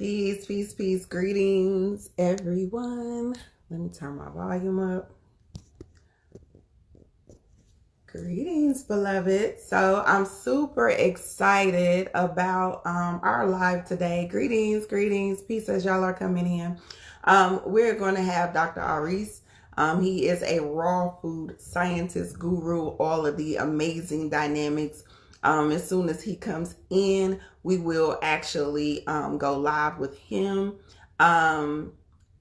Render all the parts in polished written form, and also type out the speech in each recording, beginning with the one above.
Peace, peace, peace. Greetings, everyone. Let me turn my volume up. Greetings, beloved. So I'm super excited about our live today. Greetings, peace as y'all are coming in. We're going to have Dr. Arise. He is a raw food scientist guru, all of the amazing dynamics. As soon as he comes in, we will actually go live with him.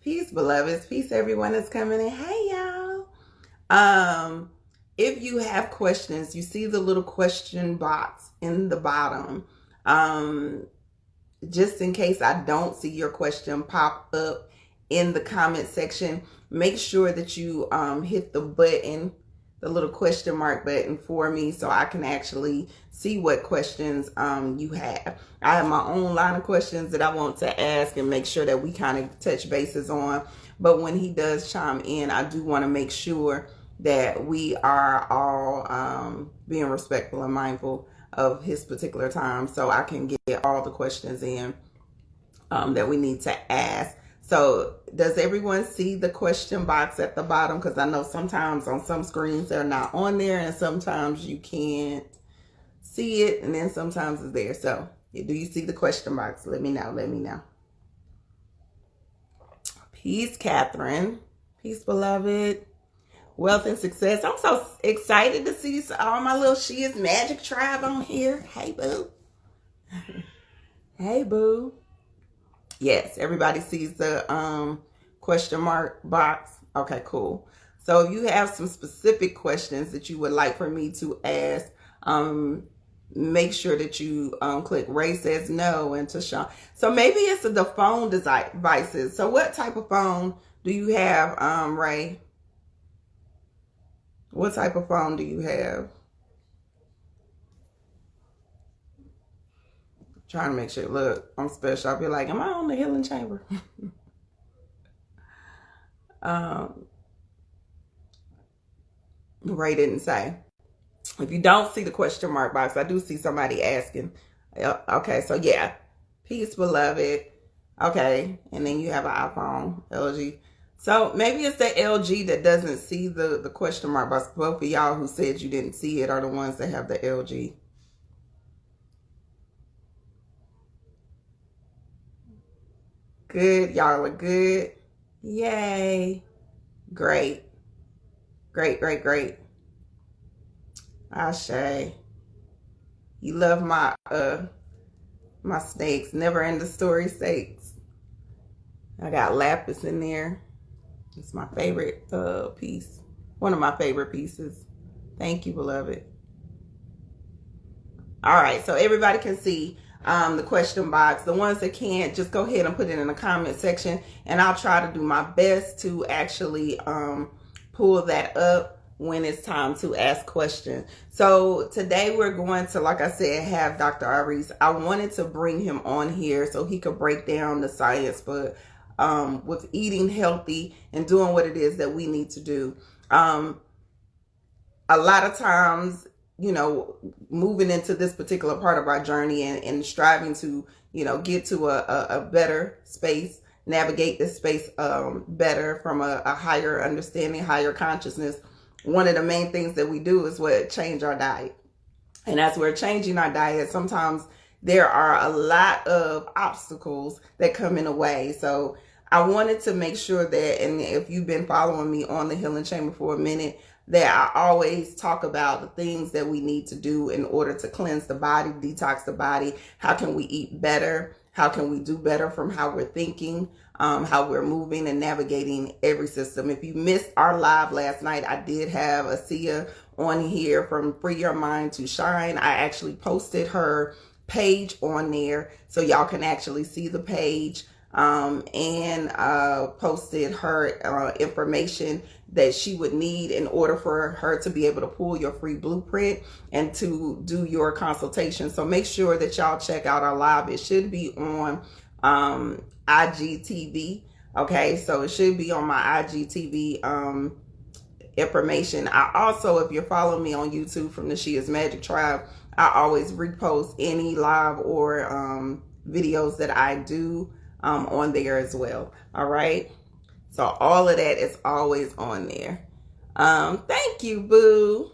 Peace, beloveds. Peace, everyone that's coming in. Hey, y'all. If you have questions, you see the little question box in the bottom. Just in case I don't see your question pop up in the comment section, make sure that you hit the button, the little question mark button for me, so I can actually see what questions you have. I have my own line of questions that I want to ask and make sure that we kind of touch bases on. But when he does chime in, I do want to make sure that we are all being respectful and mindful of his particular time, so I can get all the questions in that we need to ask. So does everyone see the question box at the bottom? Because I know sometimes on some screens they're not on there, and sometimes you can't see it, and then sometimes it's there. So do you see the question box? Let me know. Let me know. Peace, Catherine. Peace, beloved. Wealth and success. I'm so excited to see all my little She Is Magic tribe on here. Hey, boo. Hey, boo. Yes, everybody sees the question mark box. Okay, cool. So if you have some specific questions that you would like for me to ask, make sure that you click Ray says no and Tashawn. So maybe it's the phone devices. So what type of phone do you have, Ray? What type of phone do you have? Trying to make sure. Look, I'm special. I'll be like, am I on the healing chamber? Ray didn't say. If you don't see the question mark box, I do see somebody asking. Okay, so yeah. Peace, beloved. Okay, and then you have an iPhone, LG. So maybe it's the LG that doesn't see the question mark box. Both of y'all who said you didn't see it are the ones that have the LG. Good. Y'all are good. Yay. Great. Great, great, great. Ashe. You love my my snakes. Never end the story snakes. I got lapis in there. It's my favorite piece. One of my favorite pieces. Thank you, beloved. All right, so everybody can see the question box. The ones that can't, just go ahead and put it in the comment section, and I'll try to do my best to actually pull that up when it's time to ask questions. So today we're going to, like I said, have Dr. Arise. I wanted to bring him on here so he could break down the science for with eating healthy and doing what it is that we need to do. A lot of times, you know, moving into this particular part of our journey and striving to, you know, get to a better space, navigate this space better from a higher understanding, higher consciousness. One of the main things that we do is change our diet. And as we're changing our diet, sometimes there are a lot of obstacles that come in the way. So I wanted to make sure that, and if you've been following me on the Healing Chamber for a minute, that I always talk about the things that we need to do in order to cleanse the body, detox the body. How can we eat better? How can we do better from how we're thinking, how we're moving and navigating every system? If you missed our live last night, I did have Asia on here from Free Your Mind to Shine. I actually posted her page on there so y'all can actually see the page, and posted her information that she would need in order for her to be able to pull your free blueprint and to do your consultation. So make sure that y'all check out our live. It should be on IGTV. Okay, so it should be on my IGTV information. I also, if you're following me on YouTube from the She Is Magic Tribe, I always repost any live or videos that I do on there as well. All right. So all of that is always on there. Thank you, boo.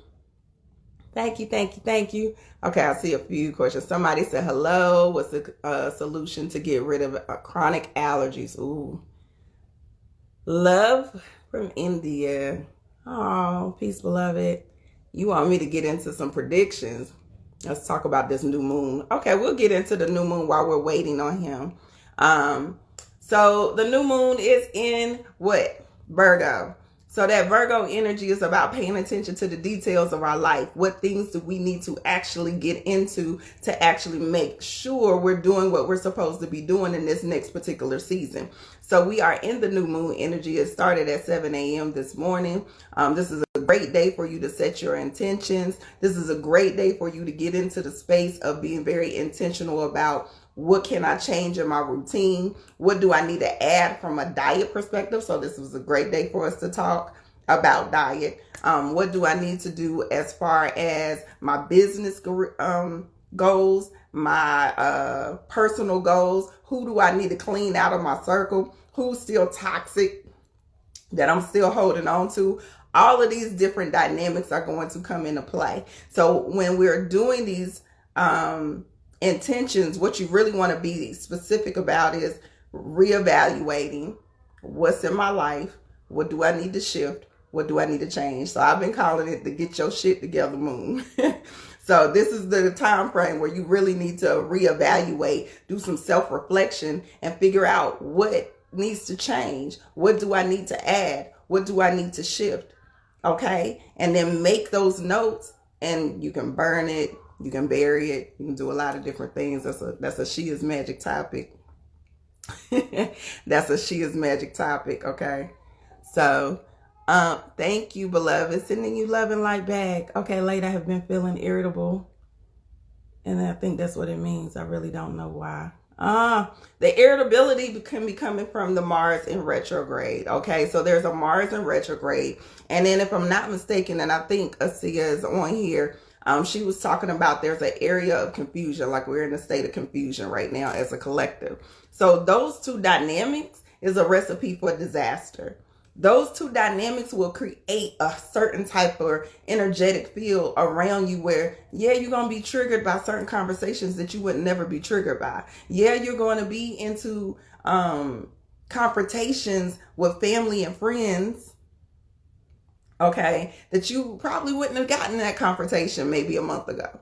Thank you, thank you, thank you. Okay, I see a few questions. Somebody said, hello, what's the solution to get rid of chronic allergies? Ooh. Love from India. Oh, peace, beloved. You want me to get into some predictions? Let's talk about this new moon. Okay, we'll get into the new moon while we're waiting on him. So the new moon is in what? Virgo. So that Virgo energy is about paying attention to the details of our life. What things do we need to actually get into to actually make sure we're doing what we're supposed to be doing in this next particular season? So we are in the new moon energy. It started at 7 a.m. this morning. This is a great day for you to set your intentions. This is a great day for you to get into the space of being very intentional about what can I change in my routine? What do I need to add from a diet perspective? So this was a great day for us to talk about diet. What do I need to do as far as my business goals, my personal goals? Who do I need to clean out of my circle? Who's still toxic that I'm still holding on to? All of these different dynamics are going to come into play. So when we're doing these intentions, what you really want to be specific about is reevaluating what's in my life. What do I need to shift? What do I need to change? So I've been calling it the get your shit together moon. So this is the time frame where you really need to reevaluate, do some self-reflection, and figure out what needs to change. What do I need to add? What do I need to shift? Okay. And then make those notes, and you can burn it. You can bury it. You can do a lot of different things. That's a She Is Magic topic. That's a She Is Magic topic. Okay. So, thank you, beloved. Sending you love and light back. Okay, late. I have been feeling irritable, and I think that's what it means. I really don't know why. The irritability can be coming from the Mars in retrograde. Okay, so there's a Mars in retrograde, and then if I'm not mistaken, and I think Asia is on here. She was talking about there's an area of confusion, like we're in a state of confusion right now as a collective. So those two dynamics is a recipe for disaster. Those two dynamics will create a certain type of energetic field around you where, yeah, you're going to be triggered by certain conversations that you would never be triggered by. Yeah, you're going to be into confrontations with family and friends, okay, that you probably wouldn't have gotten that confrontation maybe a month ago.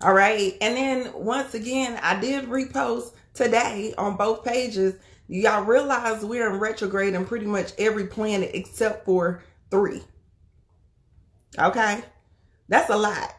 All right. And then once again, I did repost today on both pages. Y'all realize we're in retrograde in pretty much every planet except for 3. Okay. That's a lot.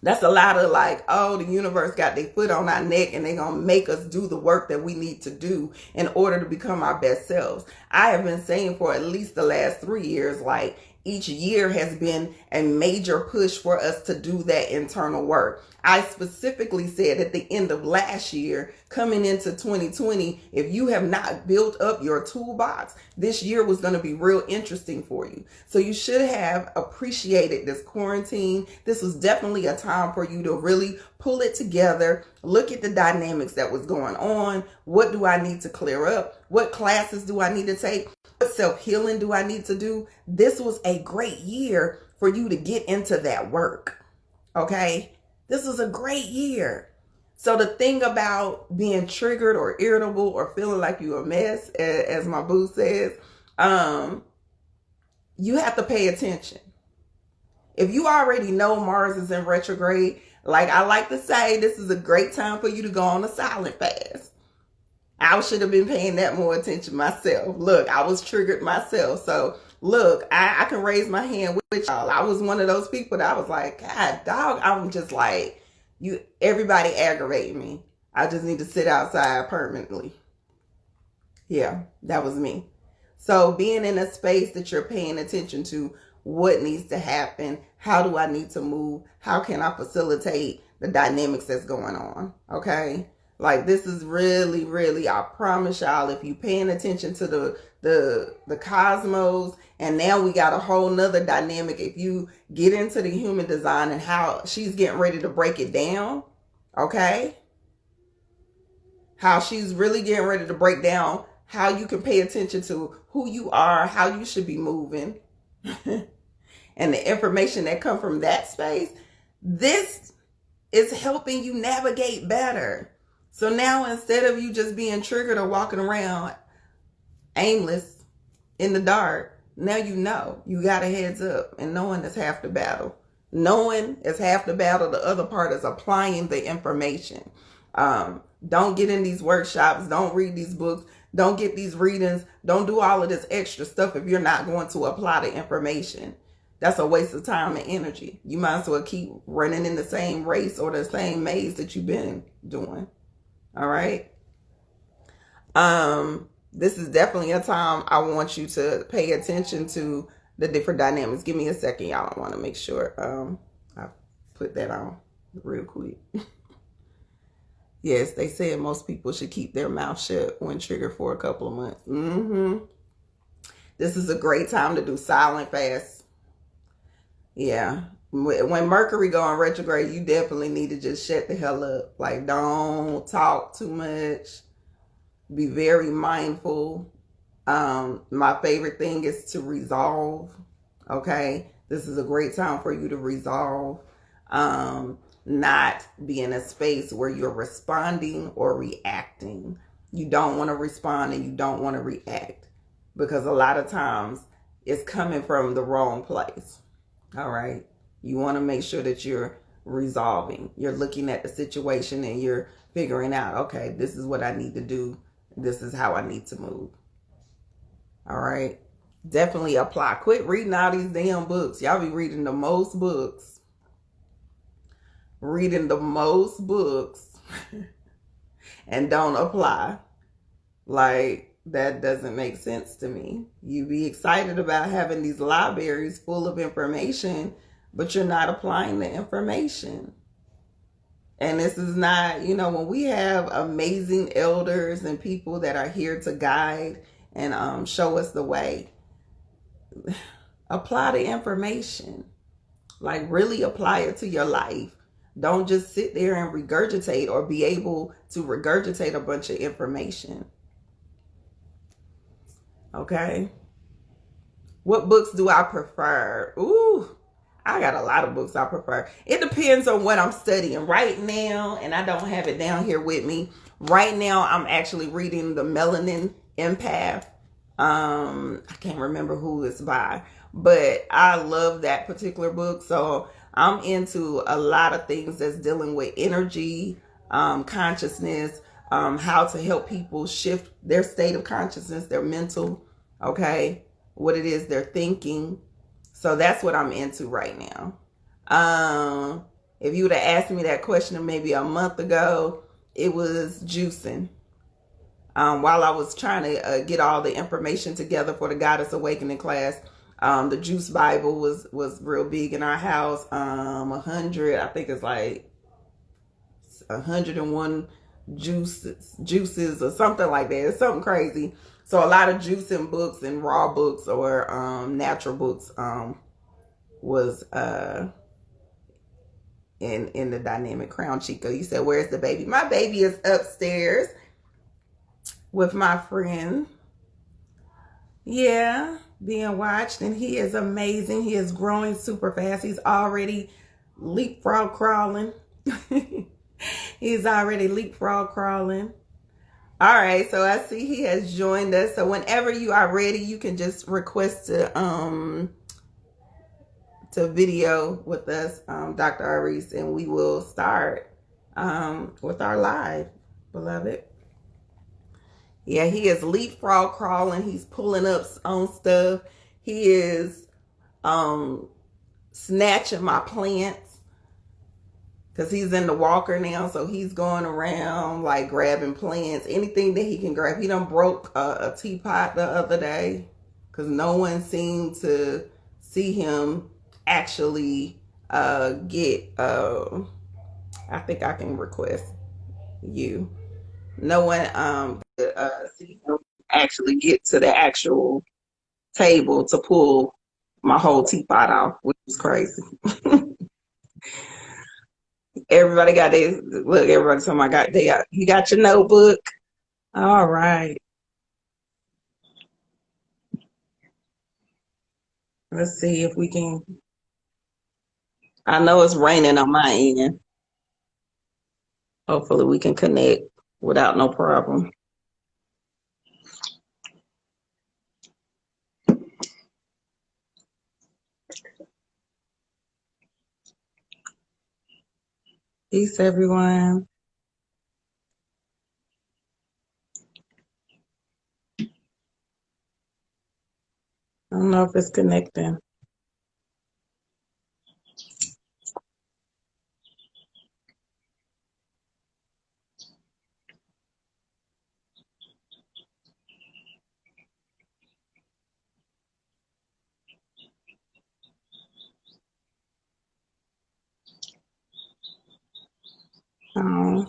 That's a lot of like, oh, the universe got their foot on our neck and they're going to make us do the work that we need to do in order to become our best selves. I have been saying for at least the last 3 years, like each year has been a major push for us to do that internal work. I specifically said at the end of last year, coming into 2020, if you have not built up your toolbox, this year was going to be real interesting for you. So you should have appreciated this quarantine. This was definitely a time for you to really pull it together, look at the dynamics that was going on. What do I need to clear up? What classes do I need to take? What self-healing do I need to do? This was a great year for you to get into that work. Okay? This is a great year. So the thing about being triggered or irritable or feeling like you're a mess, as my boo says, you have to pay attention. If you already know Mars is in retrograde, like I like to say, this is a great time for you to go on a silent fast. I should have been paying that more attention myself. Look, I was triggered myself. So look, I can raise my hand with y'all. I was one of those people that I was like, God, dog, I'm just like, everybody aggravating me. I just need to sit outside permanently. Yeah, that was me. So being in a space that you're paying attention to what needs to happen, how do I need to move? How can I facilitate the dynamics that's going on? Okay. Like this is really, really, I promise y'all, if you paying attention to the cosmos, and now we got a whole nother dynamic. If you get into the human design and how she's getting ready to break it down, okay? how she's really getting ready to break down how you can pay attention to who you are, how you should be moving, and the information that come from that space. This is helping you navigate better. So now instead of you just being triggered or walking around aimless in the dark, now you know you got a heads up, and knowing is half the battle. Knowing is half the battle. The other part is applying the information. Don't get in these workshops. Don't read these books. Don't get these readings. Don't do all of this extra stuff if you're not going to apply the information. That's a waste of time and energy. You might as well keep running in the same race or the same maze that you've been doing. All right. This is definitely a time I want you to pay attention to the different dynamics. Give me a second, y'all. I want to make sure I put that on real quick. Yes, they said most people should keep their mouth shut when triggered for a couple of months. This is a great time to do silent fasts. Yeah. When Mercury go in retrograde, you definitely need to just shut the hell up. Like, don't talk too much. Be very mindful. My favorite thing is to resolve. Okay. This is a great time for you to resolve. Not be in a space where you're responding or reacting. You don't want to respond and you don't want to react, because a lot of times it's coming from the wrong place. All right. You want to make sure that you're resolving. You're looking at the situation and you're figuring out, okay, this is what I need to do. This is how I need to move. All right. Definitely apply. Quit reading all these damn books. Y'all be reading the most books. And don't apply. Like, that doesn't make sense to me. You be excited about having these libraries full of information, but you're not applying the information. And this is not, when we have amazing elders and people that are here to guide and show us the way, apply the information. Like, really apply it to your life. Don't just sit there and regurgitate or be able to regurgitate a bunch of information. Okay. What books do I prefer? Ooh, I got a lot of books I prefer. It depends on what I'm studying right now, and I don't have it down here with me. Right now, I'm actually reading The Melanin Empath. I can't remember who it's by, but I love that particular book. So I'm into a lot of things that's dealing with energy, consciousness, how to help people shift their state of consciousness, their mental, okay, what it is they're thinking. So that's what I'm into right now. If you would have asked me that question maybe a month ago, it was juicing. While I was trying to get all the information together for the Goddess Awakening class, the Juice Bible was real big in our house. 100, I think it's like 101 juices or something like that. It's something crazy. So a lot of juicing books and raw books or natural books was in the dynamic crown. Chico, you said, where's the baby? My baby is upstairs with my friend. Yeah, being watched, and he is amazing. He is growing super fast. He's already leapfrog crawling. He's already leapfrog crawling. All right, so I see he has joined us. So whenever you are ready, you can just request to video with us, Dr. Arise, and we will start with our live, beloved. Yeah, he is leapfrog crawling. He's pulling up on stuff. He is snatching my plants because he's in the walker now. So he's going around like grabbing plants, anything that he can grab. He done broke a teapot the other day because no one seemed to see him actually get, I think I can request you. No one see him actually get to the actual table to pull my whole teapot off, which is crazy. Everybody got their look. Everybody, so my God, you got your notebook. All right. Let's see if we can. I know it's raining on my end. Hopefully, we can connect without no problem. Peace, everyone. I don't know if it's connecting. Um,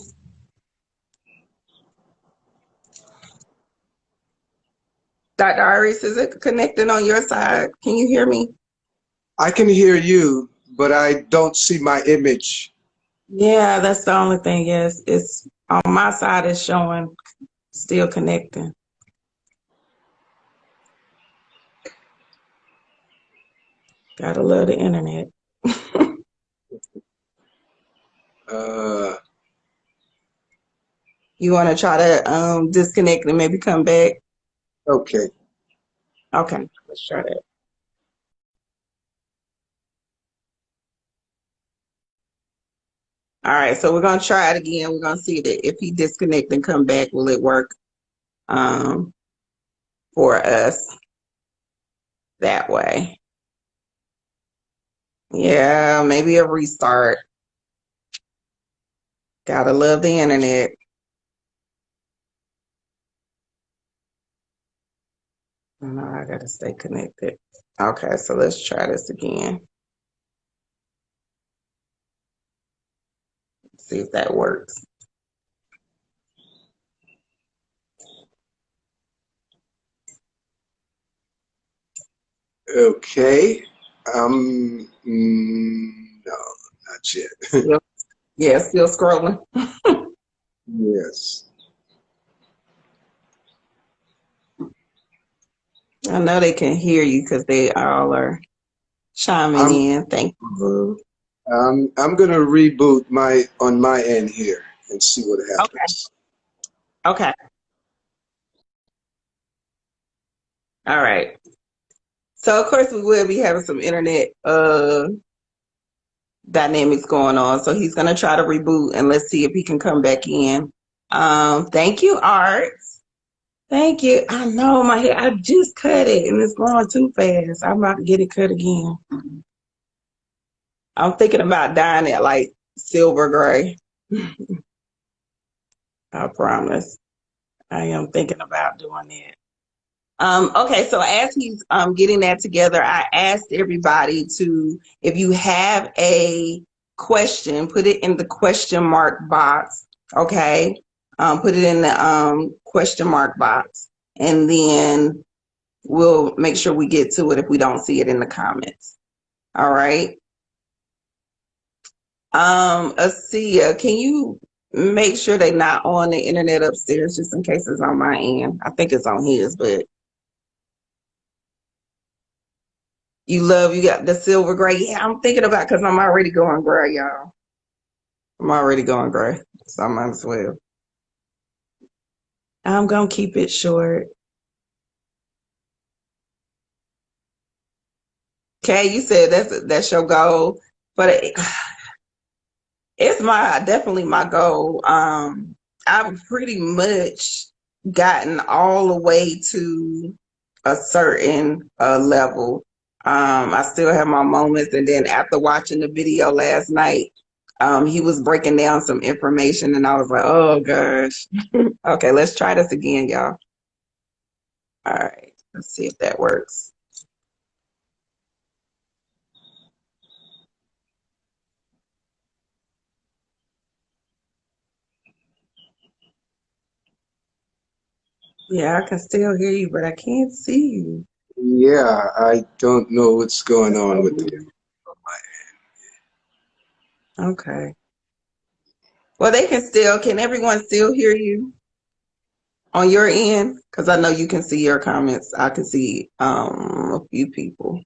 Dr. Iris, is it connecting on your side? Can you hear me? I can hear you, but I don't see my image. Yeah, that's the only thing. Yes, it's on my side. It's showing still connecting. Gotta love the internet. Uh, You want to try to disconnect and maybe come back? okay. Okay, let's try that. All right, so we're gonna try it again. We're gonna see that if he disconnect and come back, will it work um, for us that way? Yeah, maybe a restart. Gotta love the internet. No, I gotta stay connected. Okay, so let's try this again. See if that works. Okay. No, not yet. Still, yeah, still scrolling. Yes. I know they can hear you because they all are chiming I'm in. Thank you. I'm gonna reboot on my end here and see what Okay. happens. Okay. All right. So of course we will be having some internet dynamics going on. So he's gonna try to reboot and let's see if he can come back in. Thank you, Art. Thank you. I know my hair. I just cut it and it's growing too fast. I'm about to get it cut again. I'm thinking about dyeing it like silver gray. I promise. I am thinking about doing it. Okay, so as he's getting that together, I asked everybody to, if you have a question, put it in the question mark box. Okay, put it in the question mark box, and then we'll make sure we get to it if we don't see it in the comments. All right. Asia, can you make sure they're not on the internet upstairs just in case it's on my end? I think it's on his, but you got the silver gray. Yeah, I'm thinking about because I'm already going gray, y'all. I'm already going gray, so I might as well. I'm gonna keep it short. Okay, you said that's your goal, but it's my definitely my goal. I've pretty much gotten all the way to a certain level. I still have my moments, and then after watching the video last night, he was breaking down some information, and I was like, "Oh gosh." Okay, let's try this again, y'all. All right, let's see if that works. Yeah, I can still hear you, but I can't see you. Yeah, I don't know what's going That's on so with weird. Okay. Well, can everyone still hear you on your end? Because I know you can see your comments. I can see a few people.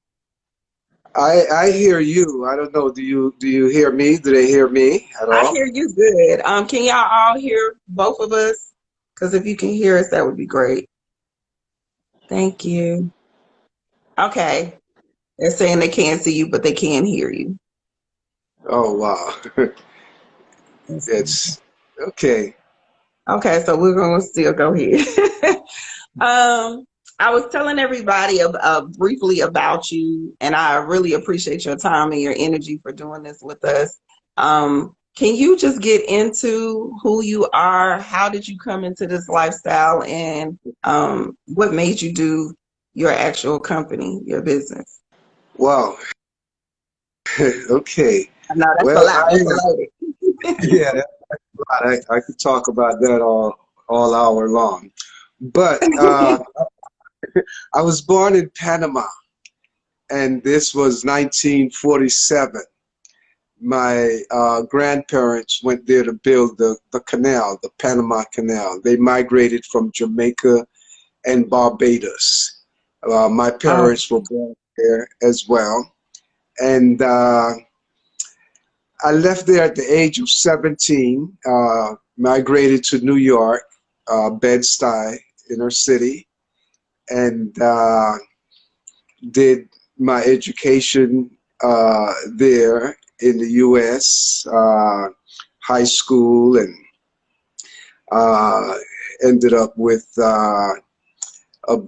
I hear you. I don't know. Do you hear me? Do they hear me at I all? hear you good. Can y'all all hear both of us? Because if you can hear us, that would be great. Thank you. Okay. They're saying they can't see you, but they can hear you. Oh wow. It's okay. Okay, so we're gonna still go here. um, I was telling everybody briefly about you, and I really appreciate your time and your energy for doing this with us. Can you just get into who you are? How did you come into this lifestyle, and what made you do your actual company, your business? Wow. Okay. I know that's a Well, lot. That's a lot. yeah, that's a lot. I could talk about that all hour long. But I was born in Panama, and this was 1947. My grandparents went there to build the canal, the Panama Canal. They migrated from Jamaica and Barbados. My Oh, parents were born there as well. And I left there at the age of 17, migrated to New York, Bed-Stuy, inner city, and did my education there in the U.S., high school, and uh, ended up with a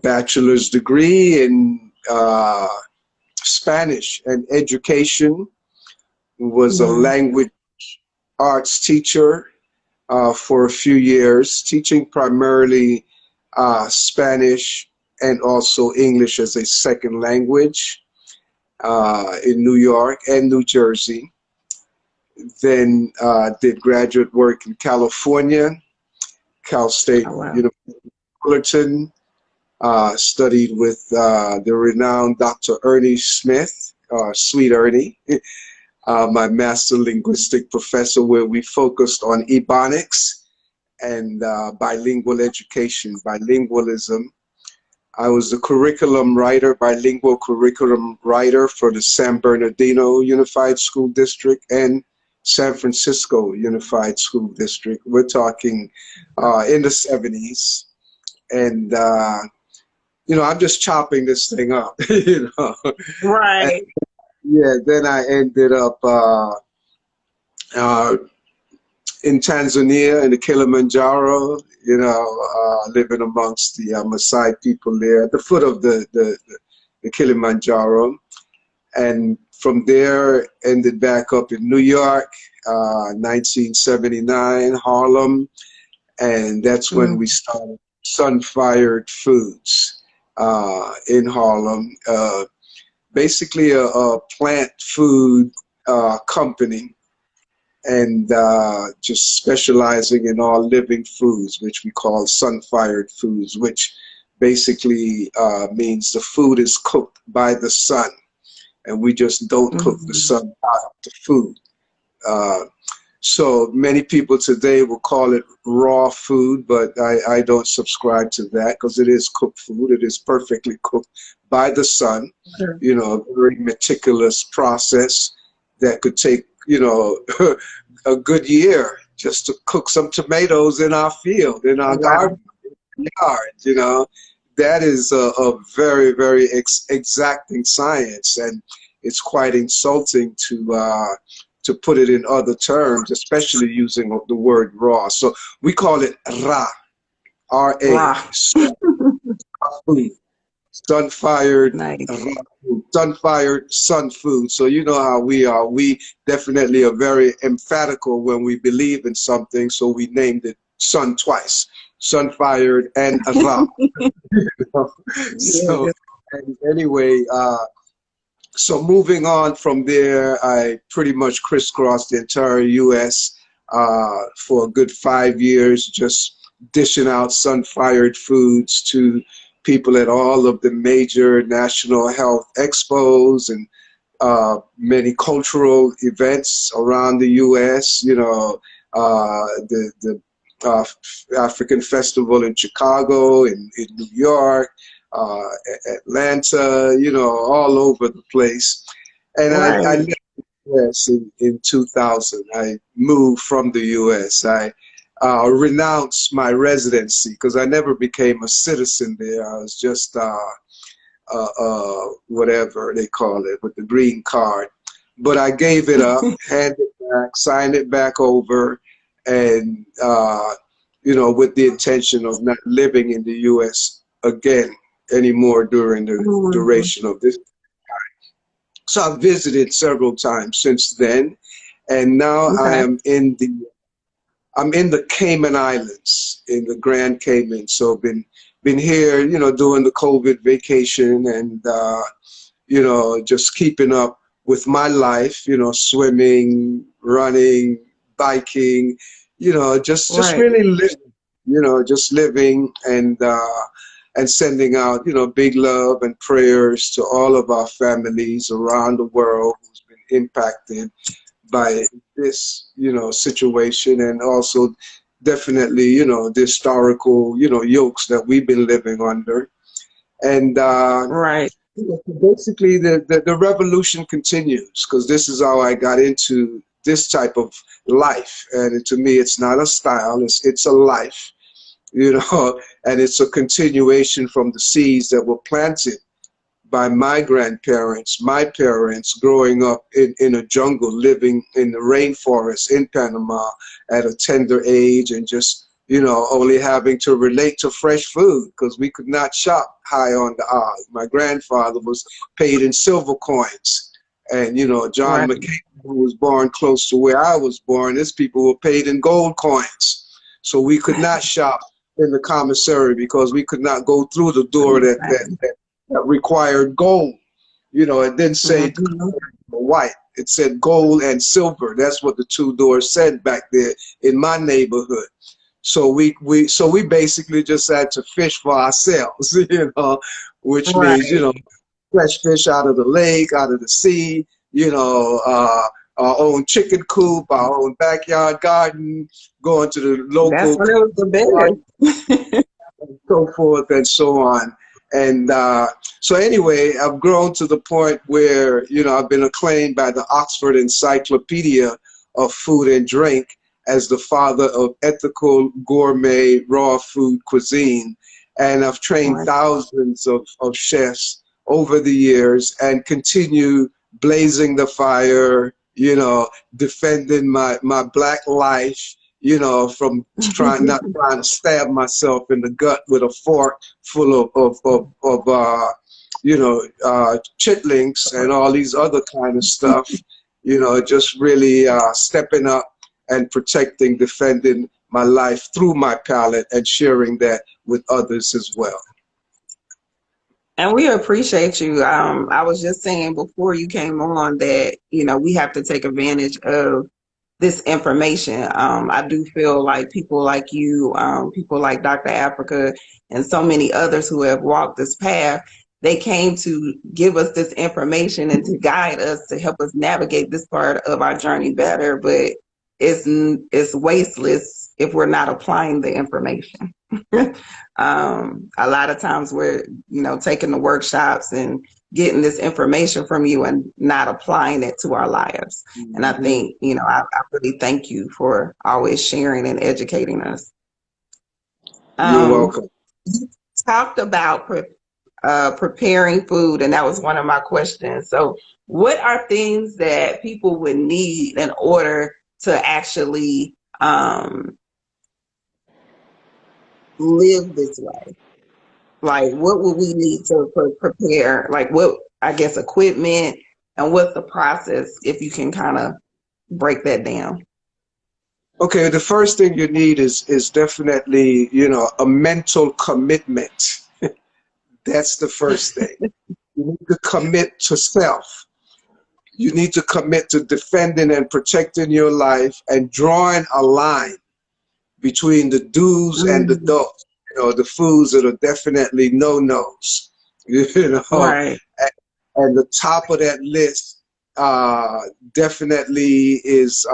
bachelor's degree in Spanish and education. Was a mm, language arts teacher for a few years, teaching primarily Spanish and also English as a second language in New York and New Jersey. Then did graduate work in California, Cal State oh wow. University, Fullerton. Studied with the renowned Dr. Ernie Smith, Sweet Ernie, my master linguistic professor, where we focused on Ebonics and bilingual education, bilingualism. I was the curriculum writer, bilingual curriculum writer for the San Bernardino Unified School District and San Francisco Unified School District. We're talking in the 70s. And, I'm just chopping this thing up, And, Right. yeah, then I ended up uh, in Tanzania, in the Kilimanjaro, living amongst the Maasai people there at the foot of the Kilimanjaro. And from there, ended back up in New York, 1979, Harlem. And that's when Mm, we started Sun-Fired Foods in Harlem. Basically a plant food company and just specializing in all living foods, which we call sun-fired foods, which basically means the food is cooked by the sun, and we just don't cook the mm, sun out of the food. Uh, so many people today will call it raw food, but I don't subscribe to that because it is cooked food. It is perfectly cooked by the sun, sure. a very meticulous process that could take, a good year just to cook some tomatoes in our field, in our Wow. garden yard. That is a very, very exacting science, and it's quite insulting to put it in other terms, especially using the word raw. So we call it ra, R-A, Raw. food, sun-fired Nice. ra food, sun-fired sun food. So you know how we are. We definitely are very emphatical when we believe in something, so we named it sun twice, sun-fired and ra. So Yes. anyway, so moving on from there, I pretty much crisscrossed the entire U.S. For a good 5 years, just dishing out sun-fired foods to people at all of the major national health expos and many cultural events around the U.S. the African Festival in Chicago, in New York, Atlanta, all over the place. And I Right. left the U.S. in 2000. I moved from the U.S. I renounced my residency because I never became a citizen there. I was just whatever they call it with the green card. But I gave it up, handed it back, signed it back over, and with the intention of not living in the U.S. again anymore during the Mhm. duration of this. So I've visited several times since then, and now Okay. I'm in the Cayman Islands, in the Grand Cayman. So been here, doing the COVID vacation and just keeping up with my life, swimming, running, biking, just Right. really living, just living and sending out, big love and prayers to all of our families around the world who's been impacted by this, situation, and also definitely, the historical, yokes that we've been living under. And Right. basically, the revolution continues because this is how I got into this type of life. And to me, it's not a style, it's a life, and it's a continuation from the seeds that were planted by my grandparents, my parents, growing up in a jungle, living in the rainforest in Panama at a tender age, and just, only having to relate to fresh food because we could not shop high on the odds. My grandfather was paid in silver coins. And, John Right. McCain, who was born close to where I was born, his people were paid in gold coins. So we could not shop in the commissary because we could not go through the door that required gold. It didn't say Mhm. white. It said gold and silver. That's what the two doors said back there in my neighborhood. So we basically just had to fish for ourselves, which means, Right. fresh fish out of the lake, out of the sea, our own chicken coop, our own backyard garden, going to the That's local when it was the best. so forth and so on. And so anyway, I've grown to the point where, I've been acclaimed by the Oxford Encyclopedia of Food and Drink as the father of ethical gourmet raw food cuisine. And I've trained Right. thousands of chefs over the years and continue blazing the fire, defending my black life, from not trying to stab myself in the gut with a fork full of chitlings and all these other kind of stuff. Just really stepping up and protecting, defending my life through my palate and sharing that with others as well. And we appreciate you. I was just saying before you came on that, we have to take advantage of this information. I do feel like people like you, people like Dr. Africa, and so many others who have walked this path, they came to give us this information and to guide us to help us navigate this part of our journey better. But it's wasteless if we're not applying the information. A lot of times we're, taking the workshops and getting this information from you and not applying it to our lives. And I Mhm. think, I really thank you for always sharing and educating us. You're Um, welcome. you talked about preparing food, and that was one of my questions. So, what are things that people would need in order to actually live this way? Like, what would we need to prepare? Like, what, I guess, equipment, and what's the process, if you can kind of break that down? Okay, the first thing you need is definitely, a mental commitment. That's the first thing. You need to commit to self. You need to commit to defending and protecting your life and drawing a line between the do's and the Mhm. don'ts. The foods that are definitely no-nos. Right. And the top of that list definitely is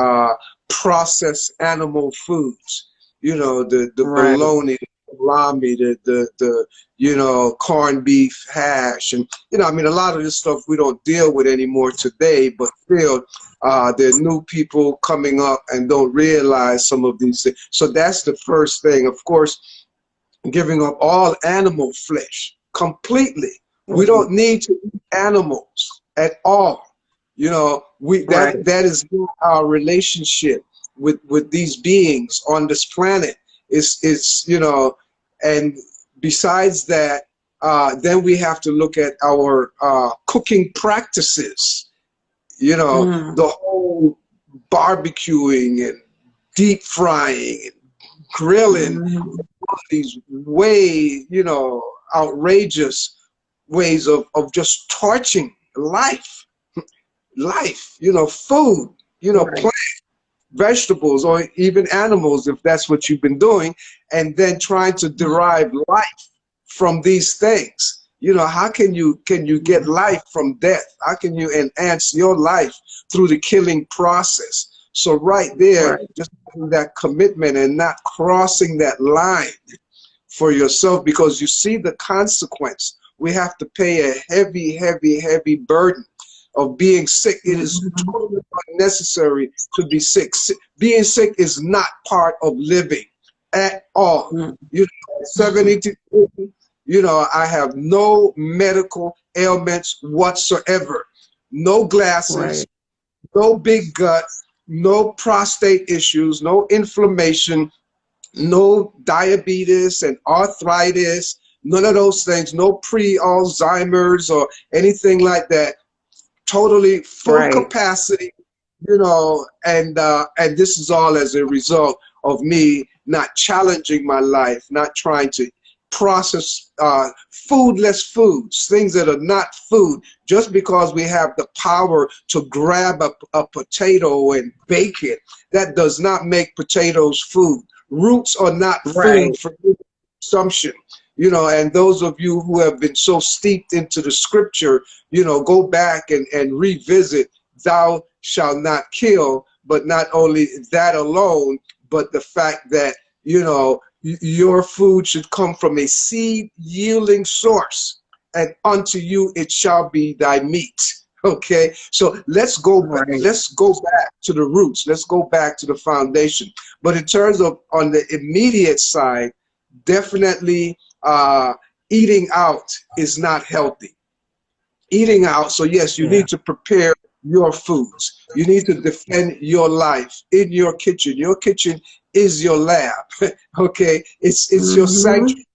processed animal foods. You know, the Right. bologna, the salami, the you know, corned beef hash, and you know, I mean, a lot of this stuff we don't deal with anymore today, but still, there are new people coming up and don't realize some of these things. So that's the first thing. Of course, giving up all animal flesh completely. We don't need to eat animals at all. You know, Right. that is not our relationship with these beings on this planet. It's you know, and besides that, then we have to look at our cooking practices. You know, Mm. the whole barbecuing and deep frying and grilling, Mhm. these way, you know, outrageous ways of just torching life, you know, food, you know, Right. plant, vegetables, or even animals, if that's what you've been doing, and then trying to derive life from these things. You know, how can you get Mhm. life from death? How can you enhance your life through the killing process? So right there, Right. just having that commitment and not crossing that line for yourself, because you see the consequence. We have to pay a heavy, heavy, heavy burden of being sick. It is Mhm. totally unnecessary to be sick. Being sick is not part of living at all. Mhm. You know, at 72, you know, I have no medical ailments whatsoever. No glasses, Right. no big gut, no prostate issues, no inflammation, no diabetes and arthritis, none of those things, no pre-Alzheimer's or anything like that. Totally full Right. capacity, you know, and this is all as a result of me not challenging my life, not trying to process foodless foods, things that are not food. Just because we have the power to grab a potato and bake it, that does not make potatoes food. Roots are not food Right. for consumption. You know, and those of you who have been so steeped into the scripture, you know, go back and revisit, thou shalt not kill, but not only that alone, but the fact that, you know, your food should come from a seed yielding source, and unto you it shall be thy meat. Okay, so Right. let's go back to the roots, let's go back to the foundation. But in terms of on the immediate side, definitely eating out is not healthy. Eating out, so yes, you Yeah. need to prepare your foods. You need to defend your life in your kitchen. Your kitchen is your lab. Okay, it's your Mhm. sanctuary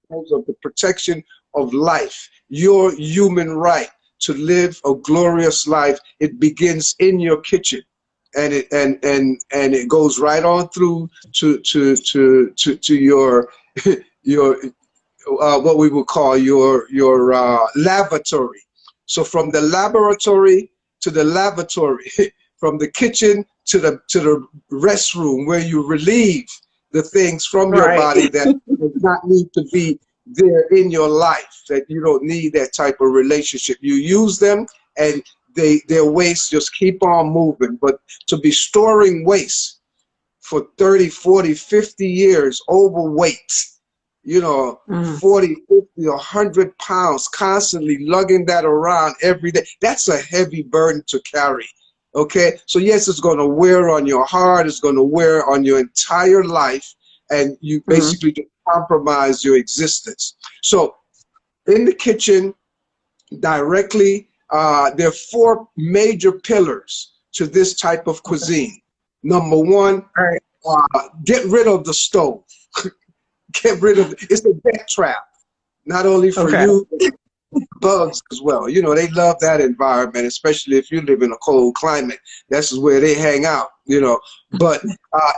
in terms of the protection of life, your human right to live a glorious life. It begins in your kitchen, and it goes right on through to your your what we would call your lavatory. So from the laboratory to the lavatory, from the kitchen to the restroom, where you relieve the things from your Right. body that does not need to be there in your life, that you don't need that type of relationship. You use them, and their waste just keep on moving. But to be storing waste for 30, 40, 50 years, overweight, you know, Mm. 40, 50, 100 pounds, constantly lugging that around every day. That's a heavy burden to carry. Okay. So, yes, it's going to wear on your heart, it's going to wear on your entire life, and you Mm. basically just compromise your existence. So, in the kitchen, directly, there are four major pillars to this type of Okay. cuisine. Number one, Right. get rid of the stove. Get rid of it's a death trap, not only for Okay. you, but bugs as well. You know, they love that environment, especially if you live in a cold climate. That's where they hang out, you know. But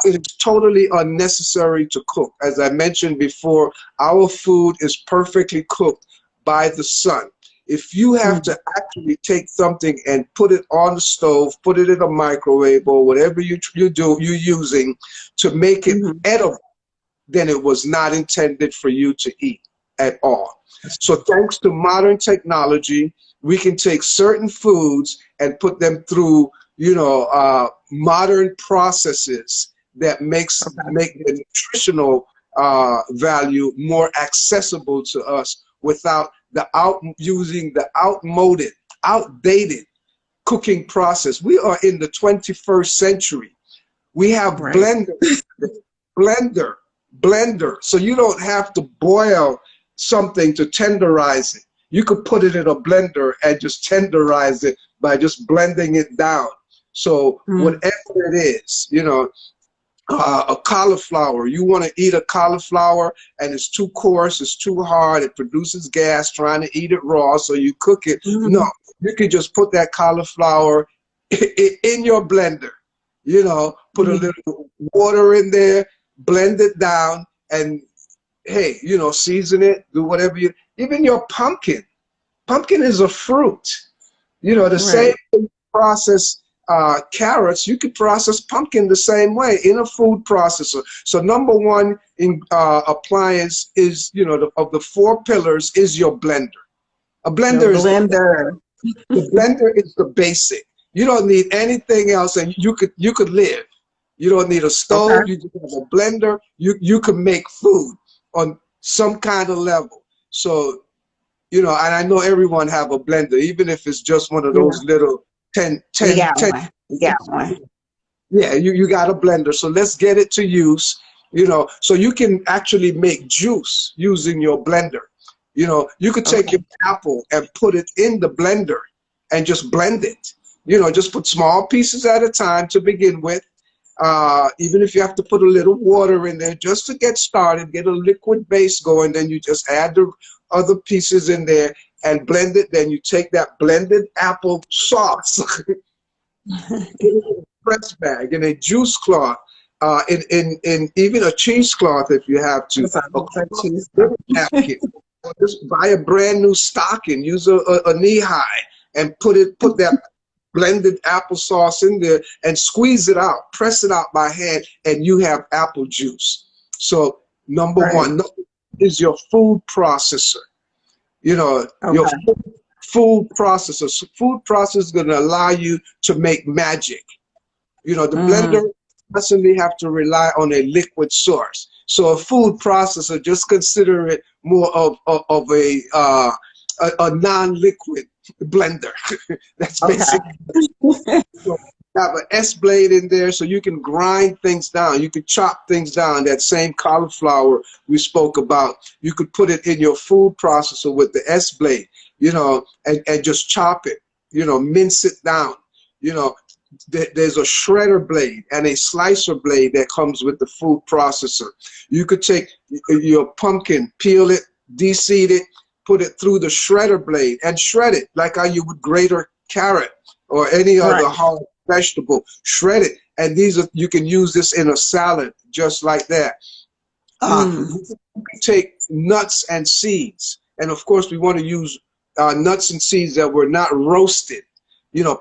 it is totally unnecessary to cook. As I mentioned before, our food is perfectly cooked by the sun. If you have Mm. to actually take something and put it on the stove, put it in a microwave or whatever you're using to make it Mhm. edible, then it was not intended for you to eat at all. So thanks to modern technology, we can take certain foods and put them through modern processes that make the nutritional value more accessible to us without using the outdated cooking process. We are in the 21st century. We have Right. blender. So you don't have to boil something to tenderize it. You could put it in a blender and just tenderize it by just blending it down. So whatever it is, a cauliflower, you want to eat a cauliflower and it's too coarse, it's too hard, it produces gas trying to eat it raw, so you cook it. No, you can just put that cauliflower in your blender, put a little water in there, blend it down, and hey, season it, do whatever even your pumpkin. Pumpkin is a fruit. The same process carrots, you could process pumpkin the same way in a food processor. So number one in appliance is, of the 4 pillars is your blender. A blender the blender is the basic. You don't need anything else, and you could live. You don't need a stove. You just have a blender. You can make food on some kind of level. So, and I know everyone have a blender, even if it's just one of those little 10. You got one. Yeah, you got a blender. So let's get it to use, so you can actually make juice using your blender. You could take your apple and put it in the blender and just blend it. Just put small pieces at a time to begin with. Even if you have to put a little water in there just to get started, get a liquid base going, then you just add the other pieces in there and blend it. Then you take that blended apple sauce in a press bag, in a juice cloth, in even a cheesecloth if you have to. Napkin. Just buy a brand new stocking, use a knee high, and put that blended applesauce in there and squeeze it out, press it out by hand, and you have apple juice. So number one is your food processor. Your food processor. So food processor is going to allow you to make magic. The blender constantly have to rely on a liquid source. So a food processor, just consider it more of a non-liquid blender. That's basically. So have an S blade in there so you can grind things down. You can chop things down. That same cauliflower we spoke about, you could put it in your food processor with the S blade, and just chop it, mince it down. There's a shredder blade and a slicer blade that comes with the food processor. You could take your pumpkin, peel it, de-seed it, put it through the shredder blade and shred it like how you would grate a carrot or any other hard vegetable. Shred it, and you can use this in a salad just like that. You can take nuts and seeds, and of course we want to use nuts and seeds that were not roasted.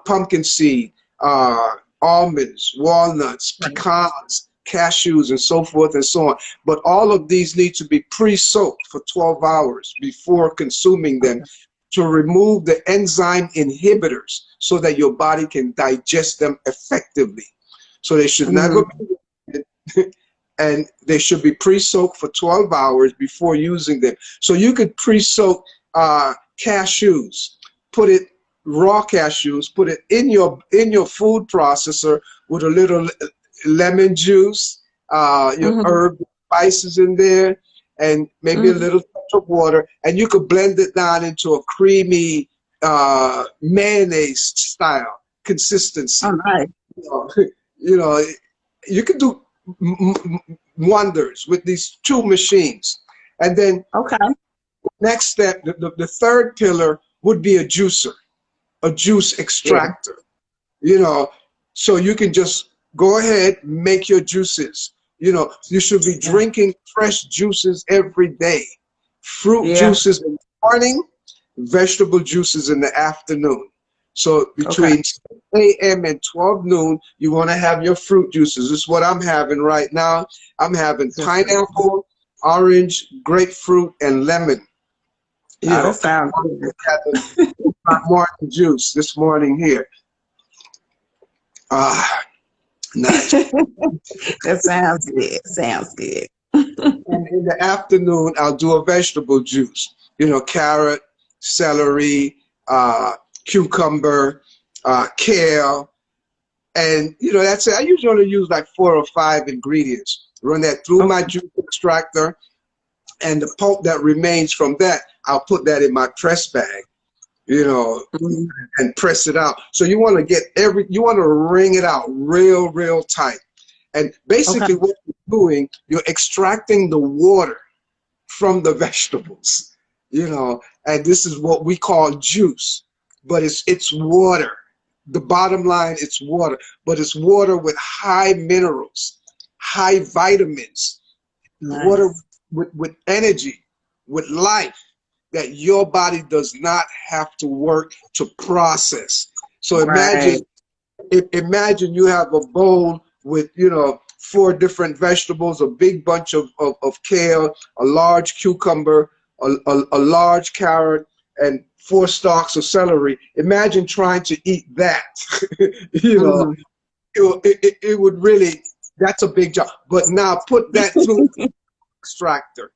Pumpkin seed, almonds, walnuts, pecans, cashews, and so forth and so on. But all of these need to be pre-soaked for 12 hours before consuming them to remove the enzyme inhibitors so that your body can digest them effectively. So they should never be, and they should be pre-soaked for 12 hours before using them. So you could pre-soak cashews, raw cashews, put it in your food processor with a little lemon juice, your herb spices in there, and maybe a little touch of water, and you could blend it down into a creamy mayonnaise style consistency. You can do wonders with these 2 machines. And then next step, the third pillar would be a juicer, a juice extractor. So you can just go ahead, make your juices. You should be drinking fresh juices every day. Fruit juices in the morning, vegetable juices in the afternoon. So between 6 a.m. and 12 noon, you want to have your fruit juices. This is what I'm having right now. I'm having pineapple, orange, grapefruit, and lemon. That sounds good. My morning juice this morning here. Ah, nice. That sounds good. Sounds good. And in the afternoon, I'll do a vegetable juice. You know, carrot, celery, cucumber, kale, and you know that's it. I usually only use like 4 or 5 ingredients. Run that through my Okay. juice extractor, and the pulp that remains from that, I'll put that in my press bag. You know, Mhm. and press it out. So you want to you want to wring it out real tight. And Okay. basically what you're doing, you're extracting the water from the vegetables, you know, and this is what we call juice, but it's water. The bottom line, it's water, but it's water with high minerals, high vitamins, water Nice. with energy, with life that your body does not have to work to process. So Right. imagine you have a bowl with, you know, 4 different vegetables, a big bunch of kale, a large cucumber, a large carrot, and 4 stalks of celery. Imagine trying to eat that. You know, Mhm. it would really, that's a big job. But now put that through extractor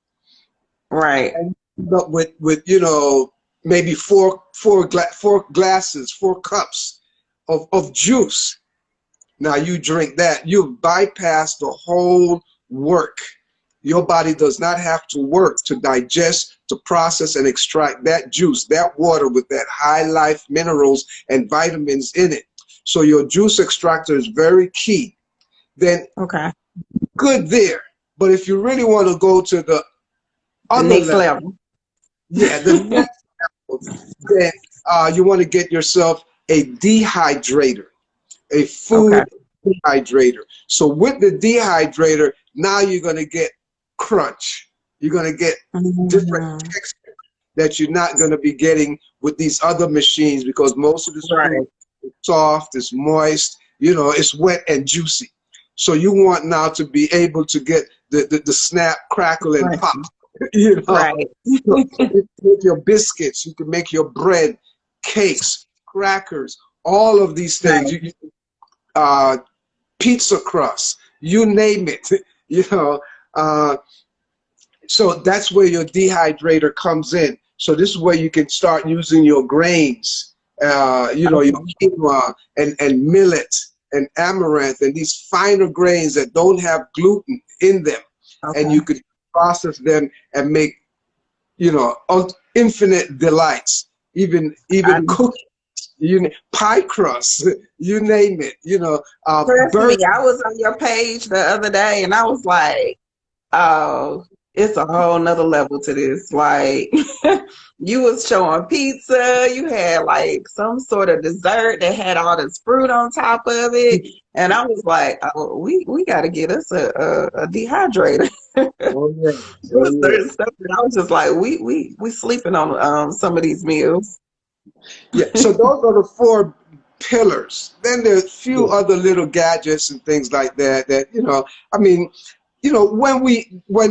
Right. and end up with you know, maybe four glasses, 4 cups of juice. Now you drink that, you bypass the whole work. Your body does not have to work to digest, to process, and extract that juice, that water with that high life minerals and vitamins in it. So your juice extractor is very key. Then Okay. good there. But if you really want to go to the The other next level, level. yeah, the next level, then you want to get yourself a dehydrator, a Okay. food dehydrator. So with the dehydrator, now you're going to get crunch. You're going to get different Mhm. texture that you're not going to be getting with these other machines because most of this food Right. is soft, it's moist, you know, it's wet and juicy. So you want now to be able to get the snap, crackle, and Right. pop. You know, Right. so you can make your biscuits, you can make your bread, cakes, crackers, all of these things. Right. Uh, pizza crust, you name it. You know, uh, so that's where your dehydrator comes in. So this is where you can start using your grains, you know, your Okay. quinoa and millet and amaranth and these finer grains that don't have gluten in them, and you Okay. could process them and make, you know, infinite delights. Even Um, cookies, pie crust, you name it. You know, Trust me, burnt. I was on your page the other day and I was like, oh, it's a whole nother level to this. Like you was showing pizza, you had like some sort of dessert that had all this fruit on top of it. And I was like, oh, we gotta get us a dehydrator. Oh yeah, It oh was yeah. certain stuff that I was just like, we sleeping on some of these meals. Yeah, so those are the 4 pillars. Then there's a few Yeah. other little gadgets and things like that that, you know, I mean, you know, when